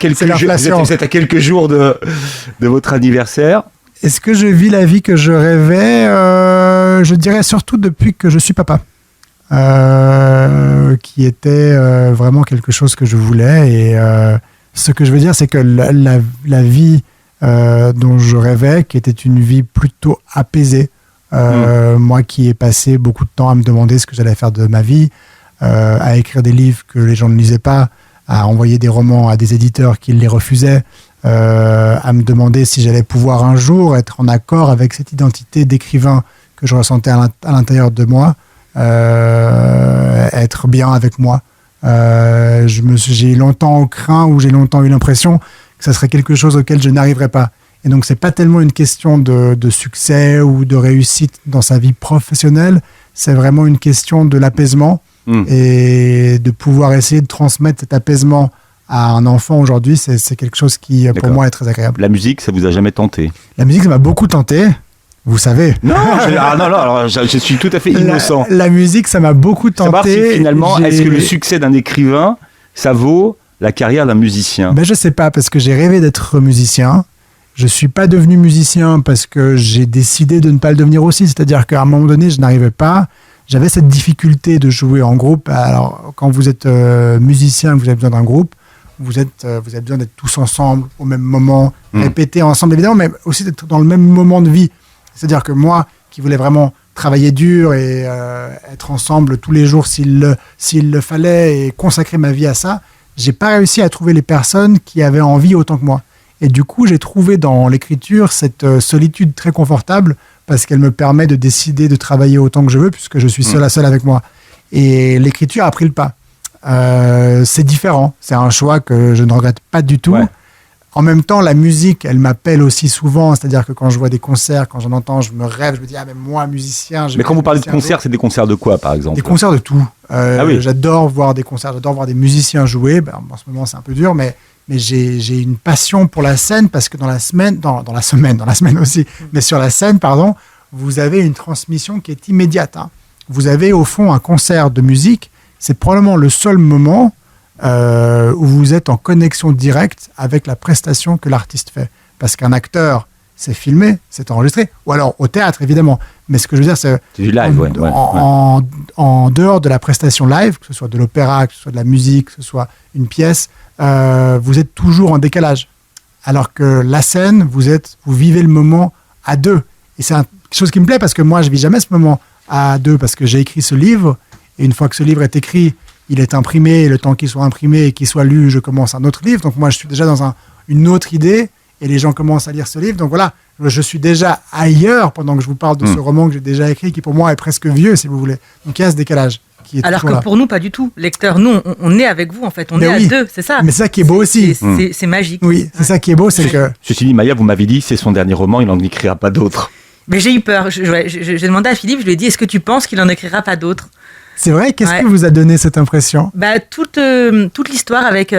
[SPEAKER 3] quelques jours de votre anniversaire.
[SPEAKER 1] Est-ce que je vis la vie que je rêvais ? Je dirais surtout depuis que je suis papa. Qui était vraiment quelque chose que je voulais. Et ce que je veux dire, c'est que la vie dont je rêvais, qui était une vie plutôt apaisée, moi qui ai passé beaucoup de temps à me demander ce que j'allais faire de ma vie, à écrire des livres que les gens ne lisaient pas, à envoyer des romans à des éditeurs qui les refusaient, à me demander si j'allais pouvoir un jour être en accord avec cette identité d'écrivain que je ressentais à l'intérieur de moi, être bien avec moi. J'ai longtemps craint ou j'ai longtemps eu l'impression que ça serait quelque chose auquel je n'arriverais pas. Et donc, c'est pas tellement une question de succès ou de réussite dans sa vie professionnelle, c'est vraiment une question de l'apaisement et de pouvoir essayer de transmettre cet apaisement à un enfant aujourd'hui, c'est quelque chose qui, pour moi, est très agréable.
[SPEAKER 3] La musique, ça vous a jamais tenté ?
[SPEAKER 1] La musique, ça m'a beaucoup tenté. Vous savez.
[SPEAKER 3] Non, alors, je suis tout à fait innocent.
[SPEAKER 1] La musique, ça m'a beaucoup tenté.
[SPEAKER 3] Savoir si finalement, est-ce que le succès d'un écrivain, ça vaut la carrière d'un musicien ?
[SPEAKER 1] Ben, je sais pas, parce que j'ai rêvé d'être musicien. Je suis pas devenu musicien parce que j'ai décidé de ne pas le devenir aussi. C'est-à-dire qu'à un moment donné, je n'arrivais pas. J'avais cette difficulté de jouer en groupe. Alors, quand vous êtes musicien, vous avez besoin d'un groupe. Vous avez besoin d'être tous ensemble au même moment, répéter ensemble évidemment, mais aussi d'être dans le même moment de vie. C'est-à-dire que moi, qui voulais vraiment travailler dur et être ensemble tous les jours s'il le fallait et consacrer ma vie à ça, j'ai pas réussi à trouver les personnes qui avaient envie autant que moi. Et du coup, j'ai trouvé dans l'écriture cette solitude très confortable parce qu'elle me permet de décider de travailler autant que je veux puisque je suis seul à seul avec moi. Et l'écriture a pris le pas. C'est différent, c'est un choix que je ne regrette pas du tout. Ouais. En même temps, la musique, elle m'appelle aussi souvent, c'est-à-dire que quand je vois des concerts, quand j'en entends, je me rêve, je me dis mais moi musicien.
[SPEAKER 3] Mais quand vous parlez de concerts, c'est des concerts de quoi par exemple ?
[SPEAKER 1] Des concerts de tout. J'adore voir des concerts, j'adore voir des musiciens jouer. En ce moment c'est un peu dur, mais j'ai une passion pour la scène parce que dans la semaine aussi, mais sur la scène, vous avez une transmission qui est immédiate. Hein. Vous avez au fond un concert de musique. C'est probablement le seul moment où vous êtes en connexion directe avec la prestation que l'artiste fait. Parce qu'un acteur, c'est filmé, c'est enregistré. Ou alors au théâtre, évidemment. Mais ce que je veux dire, c'est
[SPEAKER 3] du live,
[SPEAKER 1] en dehors de la prestation live, que ce soit de l'opéra, que ce soit de la musique, que ce soit une pièce, vous êtes toujours en décalage. Alors que la scène, vous vivez le moment à deux. Et c'est quelque chose qui me plaît parce que moi, je ne vis jamais ce moment à deux parce que j'ai écrit ce livre. Et une fois que ce livre est écrit, il est imprimé, et le temps qu'il soit imprimé et qu'il soit lu, je commence un autre livre. Donc moi, je suis déjà dans une autre idée, et les gens commencent à lire ce livre. Donc voilà, je suis déjà ailleurs pendant que je vous parle de ce roman que j'ai déjà écrit, qui pour moi est presque vieux, si vous voulez. Donc il y a ce décalage.
[SPEAKER 4] Alors que pour nous, pas du tout. Lecteur, nous, on est avec vous, en fait. On est à deux, c'est ça.
[SPEAKER 1] Mais c'est ça qui est beau aussi.
[SPEAKER 4] C'est magique.
[SPEAKER 1] Oui, c'est ça qui est beau, c'est que...
[SPEAKER 3] Ceci dit, Maya, vous m'avez dit, c'est son dernier roman, il n'en écrira pas d'autres.
[SPEAKER 4] Mais j'ai eu peur. J'ai demandé à Philippe, je lui ai dit, est-ce que tu penses qu'il n'en écrira pas d'autres ?
[SPEAKER 1] C'est vrai, qu'est-ce qui vous a donné cette impression ?
[SPEAKER 4] Toute l'histoire avec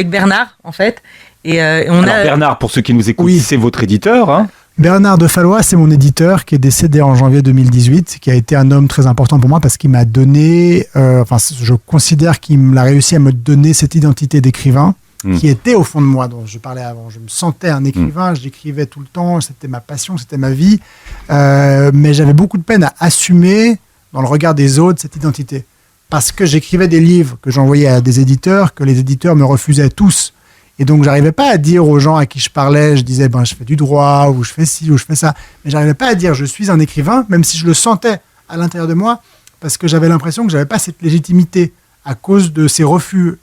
[SPEAKER 4] Bernard, en fait.
[SPEAKER 3] Bernard, pour ceux qui nous écoutent, c'est votre éditeur, hein ?
[SPEAKER 1] Bernard de Fallois, c'est mon éditeur qui est décédé en janvier 2018, qui a été un homme très important pour moi parce qu'il m'a donné, je considère qu'il a réussi à me donner cette identité d'écrivain qui était au fond de moi, dont je parlais avant. Je me sentais un écrivain, j'écrivais tout le temps, c'était ma passion, c'était ma vie, mais j'avais beaucoup de peine à assumer dans le regard des autres cette identité. Parce que j'écrivais des livres que j'envoyais à des éditeurs, que les éditeurs me refusaient tous. Et donc, j'arrivais pas à dire aux gens à qui je parlais, je disais, je fais du droit, ou je fais ci, ou je fais ça. Mais j'arrivais pas à dire, je suis un écrivain, même si je le sentais à l'intérieur de moi, parce que j'avais l'impression que j'avais pas cette légitimité à cause de ces refus.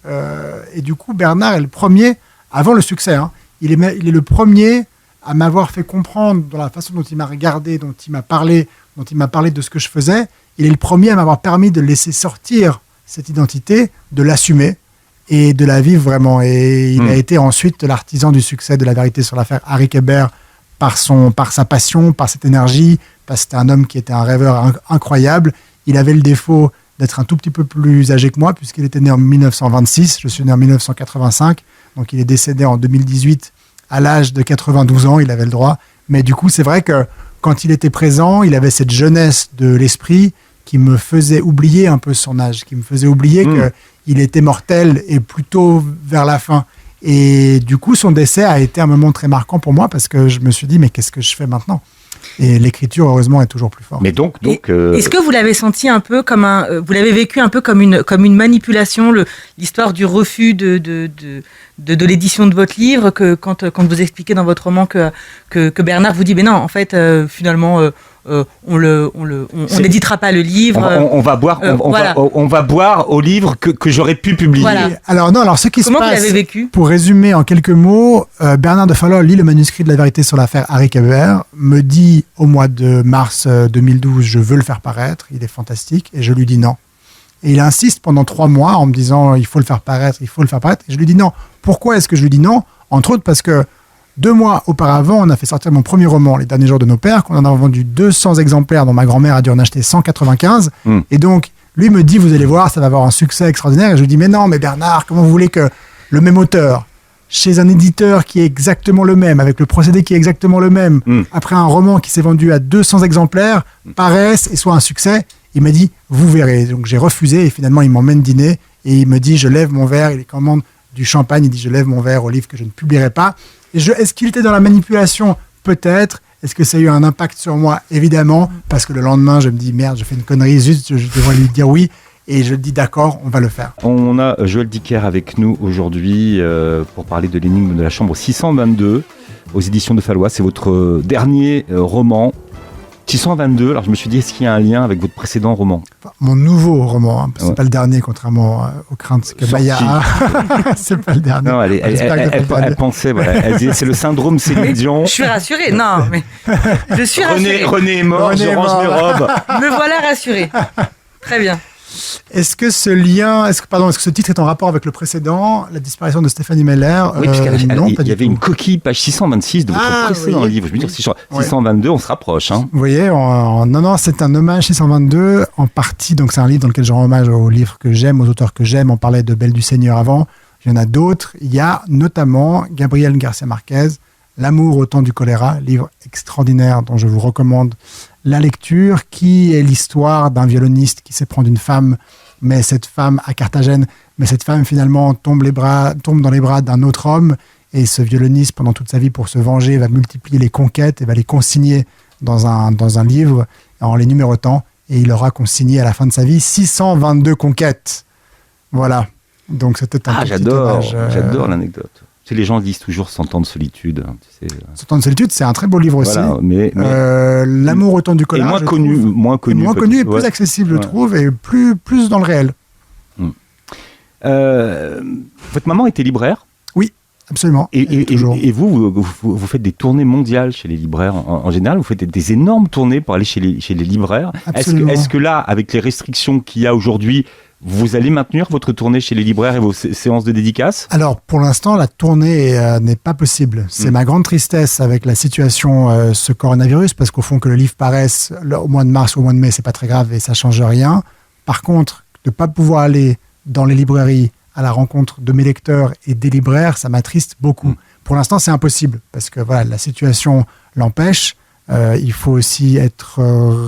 [SPEAKER 1] Et du coup, Bernard est le premier, avant le succès, hein, il est le premier à m'avoir fait comprendre dans la façon dont il m'a regardé, dont il m'a parlé de ce que je faisais. Il est le premier à m'avoir permis de laisser sortir cette identité, de l'assumer et de la vivre vraiment. Et il a été ensuite l'artisan du succès de La Vérité sur l'affaire Harry Kéber par sa passion, par cette énergie, parce que c'était un homme qui était un rêveur incroyable. Il avait le défaut d'être un tout petit peu plus âgé que moi, puisqu'il était né en 1926, je suis né en 1985, donc il est décédé en 2018 à l'âge de 92 ans, il avait le droit. Mais du coup, c'est vrai que quand il était présent, il avait cette jeunesse de l'esprit qui me faisait oublier un peu son âge, qui me faisait oublier qu'il était mortel et plutôt vers la fin. Et du coup, son décès a été un moment très marquant pour moi parce que je me suis dit, mais qu'est-ce que je fais maintenant ? Et l'écriture, heureusement, est toujours plus forte.
[SPEAKER 3] Mais donc,
[SPEAKER 4] est-ce que vous l'avez senti un peu comme vous l'avez vécu un peu comme une manipulation, l'histoire du refus de l'édition de votre livre, que quand vous expliquez dans votre roman que Bernard vous dit, mais non, en fait, finalement, on n'éditera pas le livre.
[SPEAKER 3] On va boire au livre que j'aurais pu publier.
[SPEAKER 4] Voilà.
[SPEAKER 1] Alors ce qui
[SPEAKER 4] Comment
[SPEAKER 1] se passe,
[SPEAKER 4] vous l'avez vécu ?
[SPEAKER 1] Pour résumer en quelques mots, Bernard de Fallois lit le manuscrit de La vérité sur l'affaire Harry Kéber, me dit au mois de mars 2012, je veux le faire paraître, il est fantastique, et je lui dis non. Et il insiste pendant 3 mois en me disant, il faut le faire paraître, et je lui dis non. Pourquoi est-ce que je lui dis non ? Entre autres parce que 2 mois auparavant, on a fait sortir mon premier roman, Les derniers jours de nos pères, qu'on en a vendu 200 exemplaires, dont ma grand-mère a dû en acheter 195. Et donc, lui me dit, vous allez voir, ça va avoir un succès extraordinaire. Et je lui dis, mais non, mais Bernard, comment vous voulez que le même auteur, chez un éditeur qui est exactement le même, avec le procédé qui est exactement le même, après un roman qui s'est vendu à 200 exemplaires, paraisse et soit un succès ? Il m'a dit, vous verrez. Donc j'ai refusé et finalement, il m'emmène dîner et il me dit, je lève mon verre, il commande du champagne, il dit, je lève mon verre au livre que je ne publierai pas. Est-ce qu'il était dans la manipulation ? Peut-être. Est-ce que ça a eu un impact sur moi ? Évidemment, parce que le lendemain, je me dis, merde, je fais une connerie, juste, je devrais lui dire oui. Et je dis, d'accord, on va le faire.
[SPEAKER 3] On a Joël Dicker avec nous aujourd'hui pour parler de l'énigme de la chambre 622 aux éditions de Fallois. C'est votre dernier roman. 622, alors je me suis dit, est-ce qu'il y a un lien avec votre précédent roman ?
[SPEAKER 1] Mon nouveau roman, hein, c'est pas le dernier, contrairement aux craintes que Baïa. C'est pas le dernier.
[SPEAKER 3] Non, elle pensait, voilà, elle disait, c'est le syndrome Céline Dion.
[SPEAKER 4] Je suis rassurée, non, mais je suis rassurée.
[SPEAKER 3] René est mort, je range mes robes.
[SPEAKER 4] Me voilà rassurée. Très bien.
[SPEAKER 1] Est-ce que ce titre est en rapport avec le précédent, la disparition de Stéphanie Meller ?
[SPEAKER 3] Oui,
[SPEAKER 1] non,
[SPEAKER 3] il y avait une coquille, page 626 de votre précédent livre. Je veux dire, 622, on se rapproche. Hein.
[SPEAKER 1] Vous voyez, non, c'est un hommage 622 en partie. Donc, c'est un livre dans lequel je rends hommage aux livres que j'aime, aux auteurs que j'aime. On parlait de Belle du Seigneur avant. Il y en a d'autres. Il y a notamment Gabriel Garcia Marquez, L'amour au temps du choléra, livre extraordinaire dont je vous recommande la lecture, qui est l'histoire d'un violoniste qui s'éprend d'une femme, mais cette femme à Carthagène, mais cette femme finalement tombe dans les bras d'un autre homme, et ce violoniste, pendant toute sa vie, pour se venger, va multiplier les conquêtes et va les consigner dans un livre en les numérotant, et il aura consigné à la fin de sa vie 622 conquêtes. Voilà. Donc c'était un petit hommage.
[SPEAKER 3] J'adore l'anecdote. Tu sais, les gens disent toujours 100 ans de solitude. Tu sais.
[SPEAKER 1] 100 ans de solitude, c'est un très beau livre aussi.
[SPEAKER 3] Voilà, mais
[SPEAKER 1] L'amour au temps du choléra.
[SPEAKER 3] Moins connu
[SPEAKER 1] et plus accessible, je trouve, et plus dans le réel.
[SPEAKER 3] Votre maman était libraire ?
[SPEAKER 1] Oui, absolument.
[SPEAKER 3] Et vous faites des tournées mondiales chez les libraires en général. Vous faites des énormes tournées pour aller chez les libraires. Est-ce que là, avec les restrictions qu'il y a aujourd'hui, vous allez maintenir votre tournée chez les libraires et vos séances de dédicaces ?
[SPEAKER 1] Alors, pour l'instant, la tournée n'est pas possible. C'est ma grande tristesse avec la situation, ce coronavirus, parce qu'au fond, que le livre paraisse au mois de mars ou au mois de mai, c'est pas très grave et ça change rien. Par contre, de ne pas pouvoir aller dans les librairies à la rencontre de mes lecteurs et des libraires, ça m'attriste beaucoup. Pour l'instant, c'est impossible, parce que voilà, la situation l'empêche. Il faut aussi être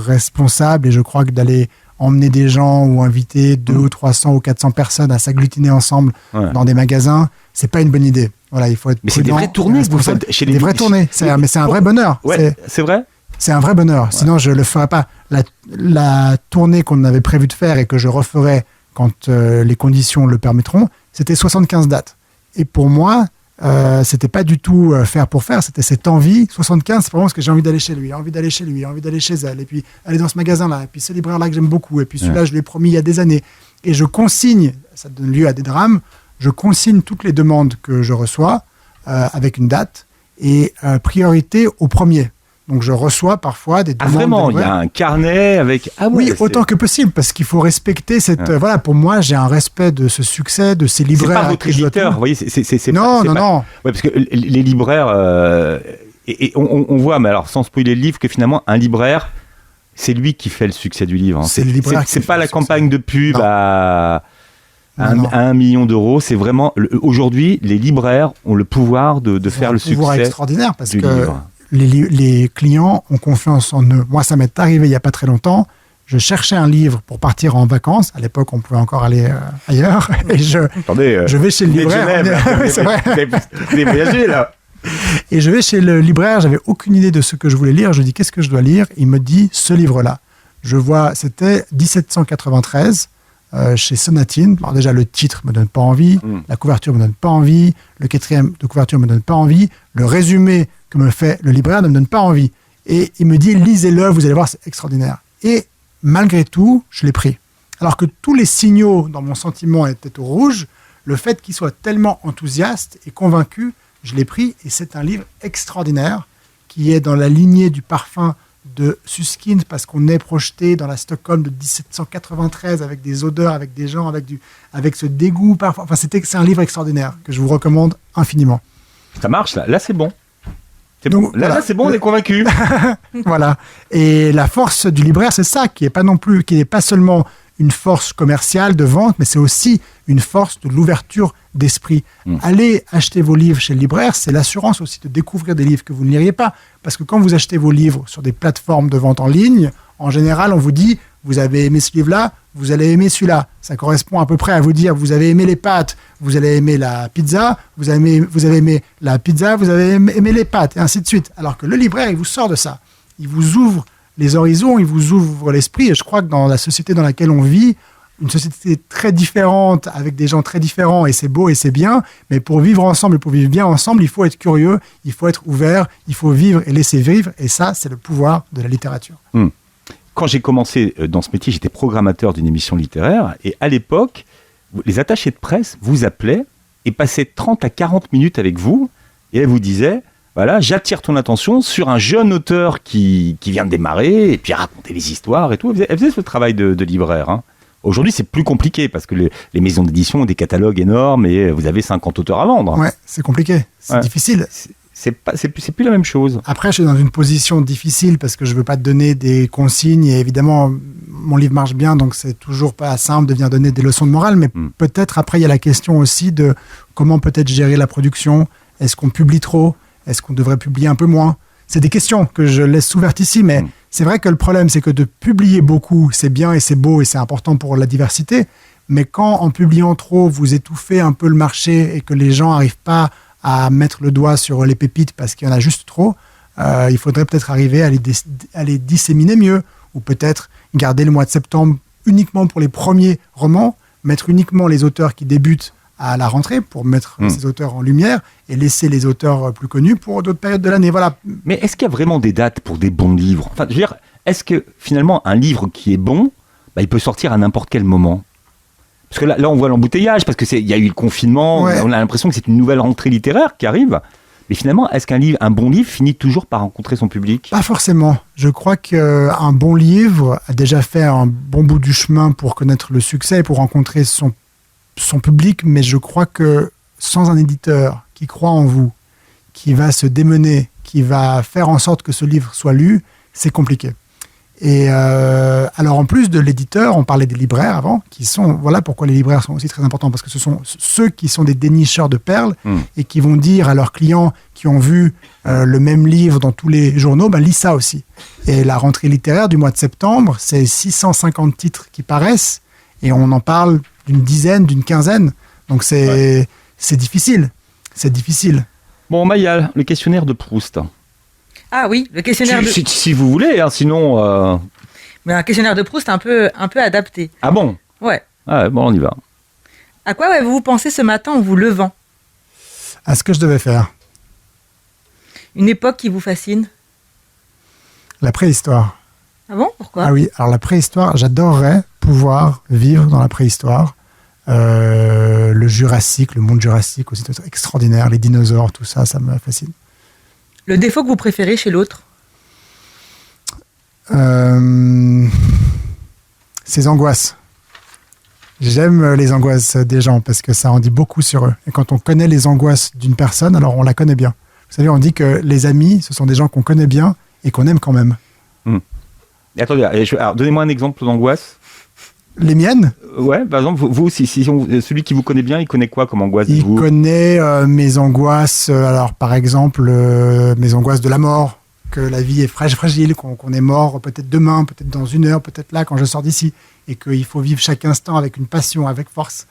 [SPEAKER 1] responsable, et je crois que d'aller emmener des gens ou inviter 200 ou 300 ou 400 personnes à s'agglutiner ensemble dans des magasins, c'est pas une bonne idée. Voilà, il faut être prudent.
[SPEAKER 3] Mais c'est des vraies tournées que vous faites chez les...
[SPEAKER 1] Des vraies tournées, mais c'est un vrai bonheur.
[SPEAKER 3] Ouais, c'est vrai ?
[SPEAKER 1] C'est un vrai bonheur. Ouais. Sinon, je le ferais pas. La tournée qu'on avait prévu de faire et que je referai quand les conditions le permettront, c'était 75 dates. Et pour moi, c'était pas du tout faire pour faire, c'était cette envie. 75, c'est vraiment parce que j'ai envie d'aller chez lui, envie d'aller chez lui, envie d'aller chez elle, et puis aller dans ce magasin-là, et puis ce libraire-là que j'aime beaucoup, et puis celui-là, je lui ai promis il y a des années. Et je consigne, ça donne lieu à des drames, je consigne toutes les demandes que je reçois avec une date, et priorité au premier. Donc je reçois parfois des demandes. Ah
[SPEAKER 3] vraiment, il y a un carnet avec... Ah
[SPEAKER 1] oui, autant que possible, parce qu'il faut respecter cette... Voilà, pour moi, j'ai un respect de ce succès, de ces libraires.
[SPEAKER 3] C'est pas votre éditeur, vous voyez,
[SPEAKER 1] non.
[SPEAKER 3] Ouais, parce que les libraires... et on voit, mais alors sans spoiler le livre, que finalement, un libraire C'est lui qui fait le succès du livre. Hein.
[SPEAKER 1] C'est le libraire.
[SPEAKER 3] C'est pas la campagne de pub
[SPEAKER 1] non.
[SPEAKER 3] à 1 million d'euros. C'est vraiment aujourd'hui les libraires ont le pouvoir de faire le succès.
[SPEAKER 1] C'est un pouvoir extraordinaire parce que
[SPEAKER 3] livre.
[SPEAKER 1] Les clients ont confiance en eux. Moi, ça m'est arrivé il n'y a pas très longtemps. Je cherchais un livre pour partir en vacances. À l'époque, on pouvait encore aller ailleurs. Et je vais chez le libraire.
[SPEAKER 3] Oui, c'est vrai. Vous avez voyagé, là.
[SPEAKER 1] Et je vais chez le libraire. J'avais aucune idée de ce que je voulais lire. Je dis, qu'est-ce que je dois lire? Il me dit, ce livre-là. Je vois, c'était 1793 chez Sonatine. Alors déjà, le titre me donne pas envie. La couverture me donne pas envie. Le quatrième de couverture me donne pas envie. Le résumé que me fait le libraire ne me donne pas envie. Et il me dit, lisez-le, vous allez voir, c'est extraordinaire. Et malgré tout, je l'ai pris. Alors que tous les signaux dans mon sentiment étaient au rouge, le fait qu'il soit tellement enthousiaste et convaincu, je l'ai pris. Et c'est un livre extraordinaire qui est dans la lignée du parfum de Suskind parce qu'on est projeté dans la Stockholm de 1793 avec des odeurs, avec des gens, avec ce dégoût parfois. Enfin, c'est un livre extraordinaire que je vous recommande infiniment.
[SPEAKER 3] Ça marche, là c'est bon.
[SPEAKER 1] Donc,
[SPEAKER 3] là, c'est bon, on est convaincu.
[SPEAKER 1] Voilà. Et la force du libraire, c'est ça, qui n'est pas seulement une force commerciale de vente, mais c'est aussi une force de l'ouverture d'esprit. Allez acheter vos livres chez le libraire, c'est l'assurance aussi de découvrir des livres que vous ne liriez pas. Parce que quand vous achetez vos livres sur des plateformes de vente en ligne, en général, on vous dit, vous avez aimé ce livre-là, vous allez aimer celui-là. Ça correspond à peu près à vous dire, vous avez aimé les pâtes, vous allez aimer la pizza, vous avez aimé la pizza, vous avez aimé les pâtes, et ainsi de suite. Alors que le libraire, il vous sort de ça. Il vous ouvre les horizons, il vous ouvre l'esprit. Et je crois que dans la société dans laquelle on vit, une société très différente, avec des gens très différents, et c'est beau et c'est bien, mais pour vivre ensemble et pour vivre bien ensemble, il faut être curieux, il faut être ouvert, il faut vivre et laisser vivre. Et ça, c'est le pouvoir de la littérature.
[SPEAKER 3] Quand j'ai commencé dans ce métier, j'étais programmateur d'une émission littéraire. Et à l'époque, les attachés de presse vous appelaient et passaient 30 à 40 minutes avec vous. Et elles vous disaient, voilà, j'attire ton attention sur un jeune auteur qui vient de démarrer. Et puis raconter les histoires et tout. Elles faisaient ce travail de libraire. Hein. Aujourd'hui, c'est plus compliqué parce que les maisons d'édition ont des catalogues énormes et vous avez 50 auteurs à vendre.
[SPEAKER 1] Ouais, c'est compliqué. C'est difficile.
[SPEAKER 3] C'est plus la même chose.
[SPEAKER 1] Après, je suis dans une position difficile parce que je ne veux pas te donner des consignes. Et évidemment, mon livre marche bien, donc c'est toujours pas simple de venir donner des leçons de morale. Mais peut-être, après, il y a la question aussi de comment peut-être gérer la production. Est-ce qu'on publie trop? Est-ce qu'on devrait publier un peu moins? C'est des questions que je laisse ouvertes ici. Mais c'est vrai que le problème, c'est que de publier beaucoup, c'est bien et c'est beau et c'est important pour la diversité. Mais quand, en publiant trop, vous étouffez un peu le marché et que les gens n'arrivent pas à mettre le doigt sur les pépites parce qu'il y en a juste trop, il faudrait peut-être arriver à les disséminer mieux, ou peut-être garder le mois de septembre uniquement pour les premiers romans, mettre uniquement les auteurs qui débutent à la rentrée pour mettre ces auteurs en lumière et laisser les auteurs plus connus pour d'autres périodes de l'année. Voilà.
[SPEAKER 3] Mais est-ce qu'il y a vraiment des dates pour des bons livres? Enfin, je veux dire, est-ce que finalement un livre qui est bon, il peut sortir à n'importe quel moment? Parce que là, on voit l'embouteillage, parce qu'il y a eu le confinement, on a l'impression que c'est une nouvelle rentrée littéraire qui arrive. Mais finalement, est-ce un bon livre finit toujours par rencontrer son public?
[SPEAKER 1] Pas forcément. Je crois qu'un bon livre a déjà fait un bon bout du chemin pour connaître le succès et pour rencontrer son public, mais je crois que sans un éditeur qui croit en vous, qui va se démener, qui va faire en sorte que ce livre soit lu, c'est compliqué. Et alors en plus de l'éditeur, on parlait des libraires avant, qui sont, voilà pourquoi les libraires sont aussi très importants, parce que ce sont ceux qui sont des dénicheurs de perles et qui vont dire à leurs clients qui ont vu le même livre dans tous les journaux, lis ça aussi. Et la rentrée littéraire du mois de septembre, c'est 650 titres qui paraissent et on en parle d'une dizaine, d'une quinzaine. Donc c'est difficile, c'est difficile.
[SPEAKER 3] Bon, Mayal, le questionnaire de Proust.
[SPEAKER 4] Ah oui, le questionnaire
[SPEAKER 3] si vous voulez, hein, sinon...
[SPEAKER 4] Mais un questionnaire de Proust un peu adapté.
[SPEAKER 3] Ah bon?
[SPEAKER 4] Ouais.
[SPEAKER 3] Ah, bon, on y va.
[SPEAKER 4] À quoi avez-vous pensé ce matin en vous levant?
[SPEAKER 1] À ce que je devais faire.
[SPEAKER 4] Une époque qui vous fascine?
[SPEAKER 1] La préhistoire.
[SPEAKER 4] Ah bon? Pourquoi?
[SPEAKER 1] Ah oui, alors la préhistoire, j'adorerais pouvoir vivre dans la préhistoire. Le Jurassique, le monde Jurassique aussi, c'est extraordinaire. Les dinosaures, tout ça, ça me fascine.
[SPEAKER 4] Le défaut que vous préférez chez l'autre?
[SPEAKER 1] Ses angoisses. J'aime les angoisses des gens parce que ça en dit beaucoup sur eux. Et quand on connaît les angoisses d'une personne, alors on la connaît bien. Vous savez, on dit que les amis, ce sont des gens qu'on connaît bien et qu'on aime quand même.
[SPEAKER 3] Et attendez, alors, donnez-moi un exemple d'angoisse.
[SPEAKER 1] Les miennes?
[SPEAKER 3] Ouais, par exemple, vous celui qui vous connaît bien, il connaît quoi comme angoisse de
[SPEAKER 1] Il
[SPEAKER 3] vous?
[SPEAKER 1] connaît mes angoisses, alors par exemple, mes angoisses de la mort, que la vie est fragile, qu'on est mort peut-être demain, peut-être dans 1 heure, peut-être là quand je sors d'ici, et qu'il faut vivre chaque instant avec une passion, avec force,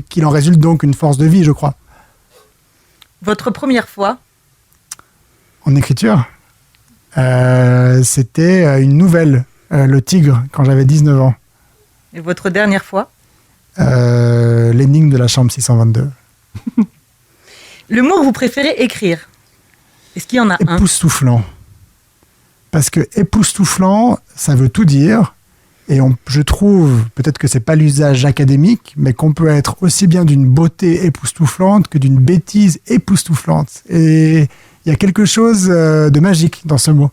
[SPEAKER 1] qu'il en résulte donc une force de vie, je crois.
[SPEAKER 4] Votre première fois?
[SPEAKER 1] En écriture, c'était une nouvelle, Le Tigre, quand j'avais 19 ans.
[SPEAKER 4] Et votre dernière fois?
[SPEAKER 1] L'énigme de la chambre 622.
[SPEAKER 4] Le mot que vous préférez écrire? Est-ce qu'il y en a un?
[SPEAKER 1] Époustouflant. Parce que époustouflant, ça veut tout dire. Et je trouve, peut-être que c'est pas l'usage académique, mais qu'on peut être aussi bien d'une beauté époustouflante que d'une bêtise époustouflante. Et il y a quelque chose de magique dans ce mot.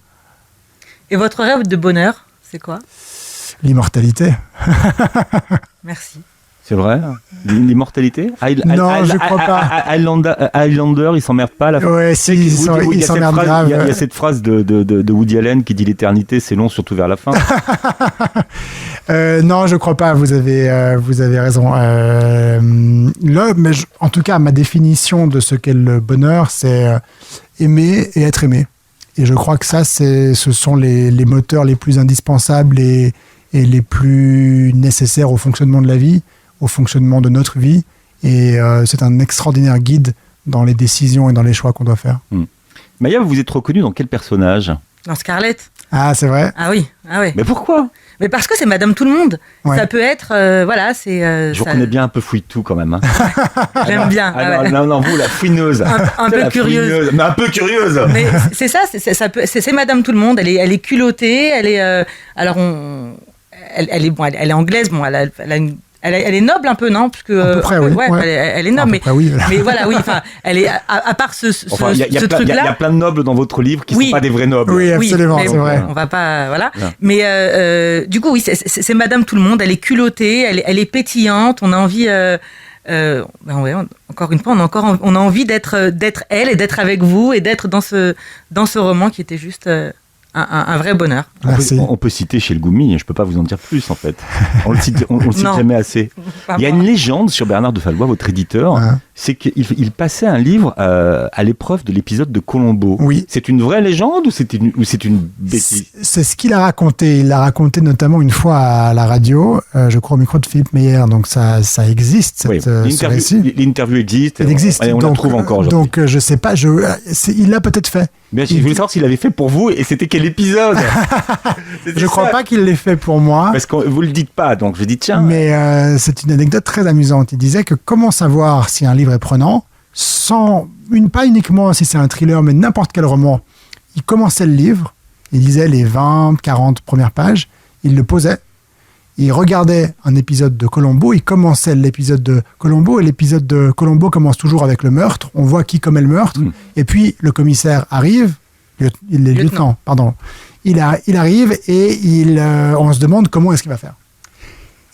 [SPEAKER 4] Et votre rêve de bonheur, c'est quoi?
[SPEAKER 1] L'immortalité.
[SPEAKER 4] Merci.
[SPEAKER 3] C'est vrai? L'immortalité?
[SPEAKER 1] Non, je crois pas.
[SPEAKER 3] Highlander, il s'emmerde pas à la fin.
[SPEAKER 1] Ouais, si, il s'emmerde grave.
[SPEAKER 3] Il y a cette phrase de Woody Allen qui dit l'éternité, c'est long, surtout vers la fin.
[SPEAKER 1] Non, je crois pas. Vous avez raison. Là, mais en tout cas, ma définition de ce qu'est le bonheur, c'est aimer et être aimé. Et je crois que ça, ce sont les moteurs les plus indispensables et les plus nécessaires au fonctionnement de la vie, au fonctionnement de notre vie. Et c'est un extraordinaire guide dans les décisions et dans les choix qu'on doit faire.
[SPEAKER 3] Maya, vous vous êtes reconnue dans quel personnage?
[SPEAKER 4] Dans Scarlett.
[SPEAKER 1] Ah, c'est vrai?
[SPEAKER 4] Ah oui.
[SPEAKER 3] Mais pourquoi?
[SPEAKER 4] Mais parce que c'est Madame Tout le Monde.
[SPEAKER 1] Ouais.
[SPEAKER 4] Ça peut être, voilà, c'est...
[SPEAKER 3] Je vous reconnais bien un peu fouille-tout quand même. Hein.
[SPEAKER 4] J'aime bien.
[SPEAKER 3] Non, vous, la fouineuse.
[SPEAKER 4] Un peu curieuse.
[SPEAKER 3] Mais un peu curieuse.
[SPEAKER 4] Mais c'est ça, c'est Madame Tout le Monde. Elle est culottée. Elle est, alors elle est anglaise. Bon, elle est noble un peu, non? Parce que,
[SPEAKER 1] à peu près, oui.
[SPEAKER 4] Ouais. Elle est noble,
[SPEAKER 1] oui.
[SPEAKER 4] Mais voilà, oui. Enfin, elle est à part ce truc-là.
[SPEAKER 3] Il y a plein de nobles dans votre livre qui ne sont pas des vrais nobles.
[SPEAKER 1] Oui, absolument, c'est vrai.
[SPEAKER 4] On va pas, voilà. Non. Mais du coup, oui, c'est Madame Tout le Monde. Elle est culottée, elle est pétillante. On a envie, encore une fois, on a envie d'être elle et d'être avec vous et d'être dans ce roman qui était juste. Un vrai bonheur.
[SPEAKER 3] On peut citer Chez le Goumi, je peux pas vous en dire plus en fait. On le cite jamais assez. Il y a une légende sur Bernard de Fallois, votre éditeur, c'est qu'il passait un livre à l'épreuve de l'épisode de Colombo.
[SPEAKER 1] Oui. C'est
[SPEAKER 3] une vraie légende ou c'est une bêtise? C'est
[SPEAKER 1] ce qu'il a raconté. Il l'a raconté notamment une fois à la radio, je crois au micro de Philippe Meyer, donc ça existe, ce récit.
[SPEAKER 3] L'interview existe.
[SPEAKER 1] Elle existe.
[SPEAKER 3] Et on la trouve encore aujourd'hui.
[SPEAKER 1] Donc je sais pas, il l'a peut-être fait.
[SPEAKER 3] Mais je voulais savoir s'il l'avait fait pour vous et c'était quel épisode?
[SPEAKER 1] Je crois pas qu'il l'ait fait pour moi.
[SPEAKER 3] Parce que vous le dites pas, donc je dis tiens.
[SPEAKER 1] Mais c'est une anecdote très amusante. Il disait que comment savoir si un livre est prenant, pas uniquement si c'est un thriller, mais n'importe quel roman. Il commençait le livre, il lisait les 20, 40 premières pages, il le posait, il regardait un épisode de Colombo, il commençait l'épisode de Colombo, et l'épisode de Colombo commence toujours avec le meurtre, on voit qui commet le meurtre, et puis le commissaire arrive, le lieutenant, pardon, il arrive et on se demande comment est-ce qu'il va faire.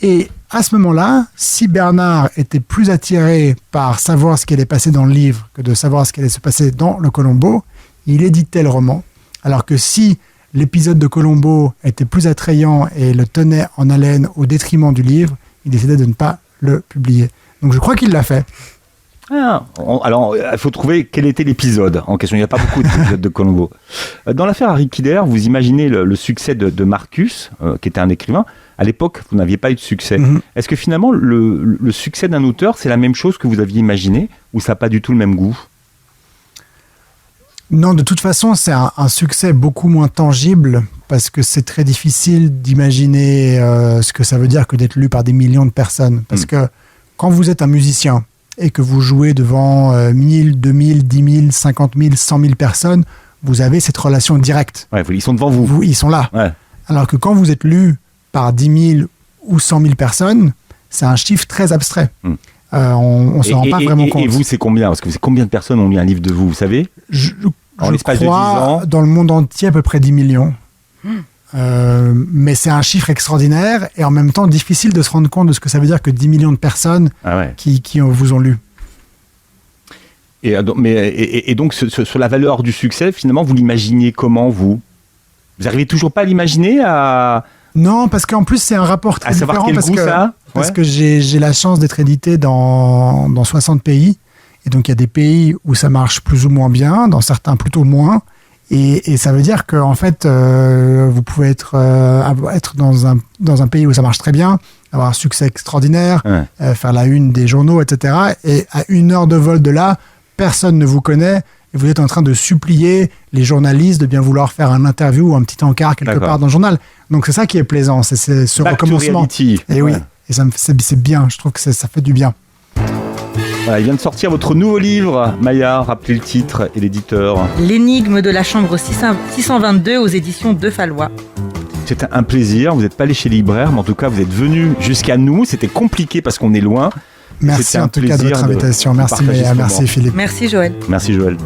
[SPEAKER 1] Et à ce moment-là, si Bernard était plus attiré par savoir ce qui allait passer dans le livre que de savoir ce qui allait se passer dans le Colombo, il éditait le roman, alors que si l'épisode de Colombo était plus attrayant et le tenait en haleine au détriment du livre, il décidait de ne pas le publier. Donc je crois qu'il l'a fait.
[SPEAKER 3] Alors, il faut trouver quel était l'épisode en question. Il n'y a pas beaucoup d'épisodes de Colombo. Dans l'affaire Harry Kidder, vous imaginez le succès de Marcus, qui était un écrivain. À l'époque, vous n'aviez pas eu de succès. Est-ce que finalement, le succès d'un auteur, c'est la même chose que vous aviez imaginé, ou ça n'a pas du tout le même goût?
[SPEAKER 1] Non, de toute façon, c'est un succès beaucoup moins tangible parce que c'est très difficile d'imaginer ce que ça veut dire que d'être lu par des millions de personnes. Parce que quand vous êtes un musicien et que vous jouez devant 1000, 2000, 10 000, 50 000, 100 000 personnes, vous avez cette relation directe.
[SPEAKER 3] Ouais, ils sont devant vous.
[SPEAKER 1] Ils sont là.
[SPEAKER 3] Ouais.
[SPEAKER 1] Alors que quand vous êtes lu par 10 000 ou 100 000 personnes, c'est un chiffre très abstrait. On ne se rend pas vraiment compte.
[SPEAKER 3] Et vous, c'est combien? Parce que combien de personnes ont lu un livre de vous, vous savez?
[SPEAKER 1] Je
[SPEAKER 3] l'espace de 10 ans,
[SPEAKER 1] dans le monde entier, à peu près 10 millions. Mais c'est un chiffre extraordinaire et en même temps difficile de se rendre compte de ce que ça veut dire que 10 millions de personnes qui vous ont lu.
[SPEAKER 3] Et donc, sur la valeur du succès, finalement, vous l'imaginez comment, vous? Vous n'arrivez toujours pas à l'imaginer
[SPEAKER 1] Non, parce qu'en plus, c'est un rapport très
[SPEAKER 3] savoir
[SPEAKER 1] différent.
[SPEAKER 3] quel goût ça a.
[SPEAKER 1] Parce
[SPEAKER 3] Ouais.
[SPEAKER 1] que j'ai la chance d'être édité dans 60 pays. Et donc, il y a des pays où ça marche plus ou moins bien, dans certains plutôt moins. Et ça veut dire qu'en fait, vous pouvez être dans un pays où ça marche très bien, avoir un succès extraordinaire, faire la une des journaux, etc. Et à 1 heure de vol de là, personne ne vous connaît. Et vous êtes en train de supplier les journalistes de bien vouloir faire un interview ou un petit encart quelque part dans le journal. Donc, c'est ça qui est plaisant, c'est ce
[SPEAKER 3] Back to
[SPEAKER 1] recommencement.
[SPEAKER 3] reality.
[SPEAKER 1] Et oui, et c'est bien, je trouve que ça fait du bien.
[SPEAKER 3] Voilà, il vient de sortir votre nouveau livre, Maya, rappelez le titre et l'éditeur.
[SPEAKER 4] L'énigme de la chambre 622 aux éditions De Fallois.
[SPEAKER 3] C'était un plaisir, vous n'êtes pas allé chez les libraires, mais en tout cas vous êtes venu jusqu'à nous, c'était compliqué parce qu'on est loin.
[SPEAKER 1] Merci en tout cas de votre invitation. Merci Maya, merci Philippe.
[SPEAKER 4] Merci Joël.
[SPEAKER 3] Merci Joël.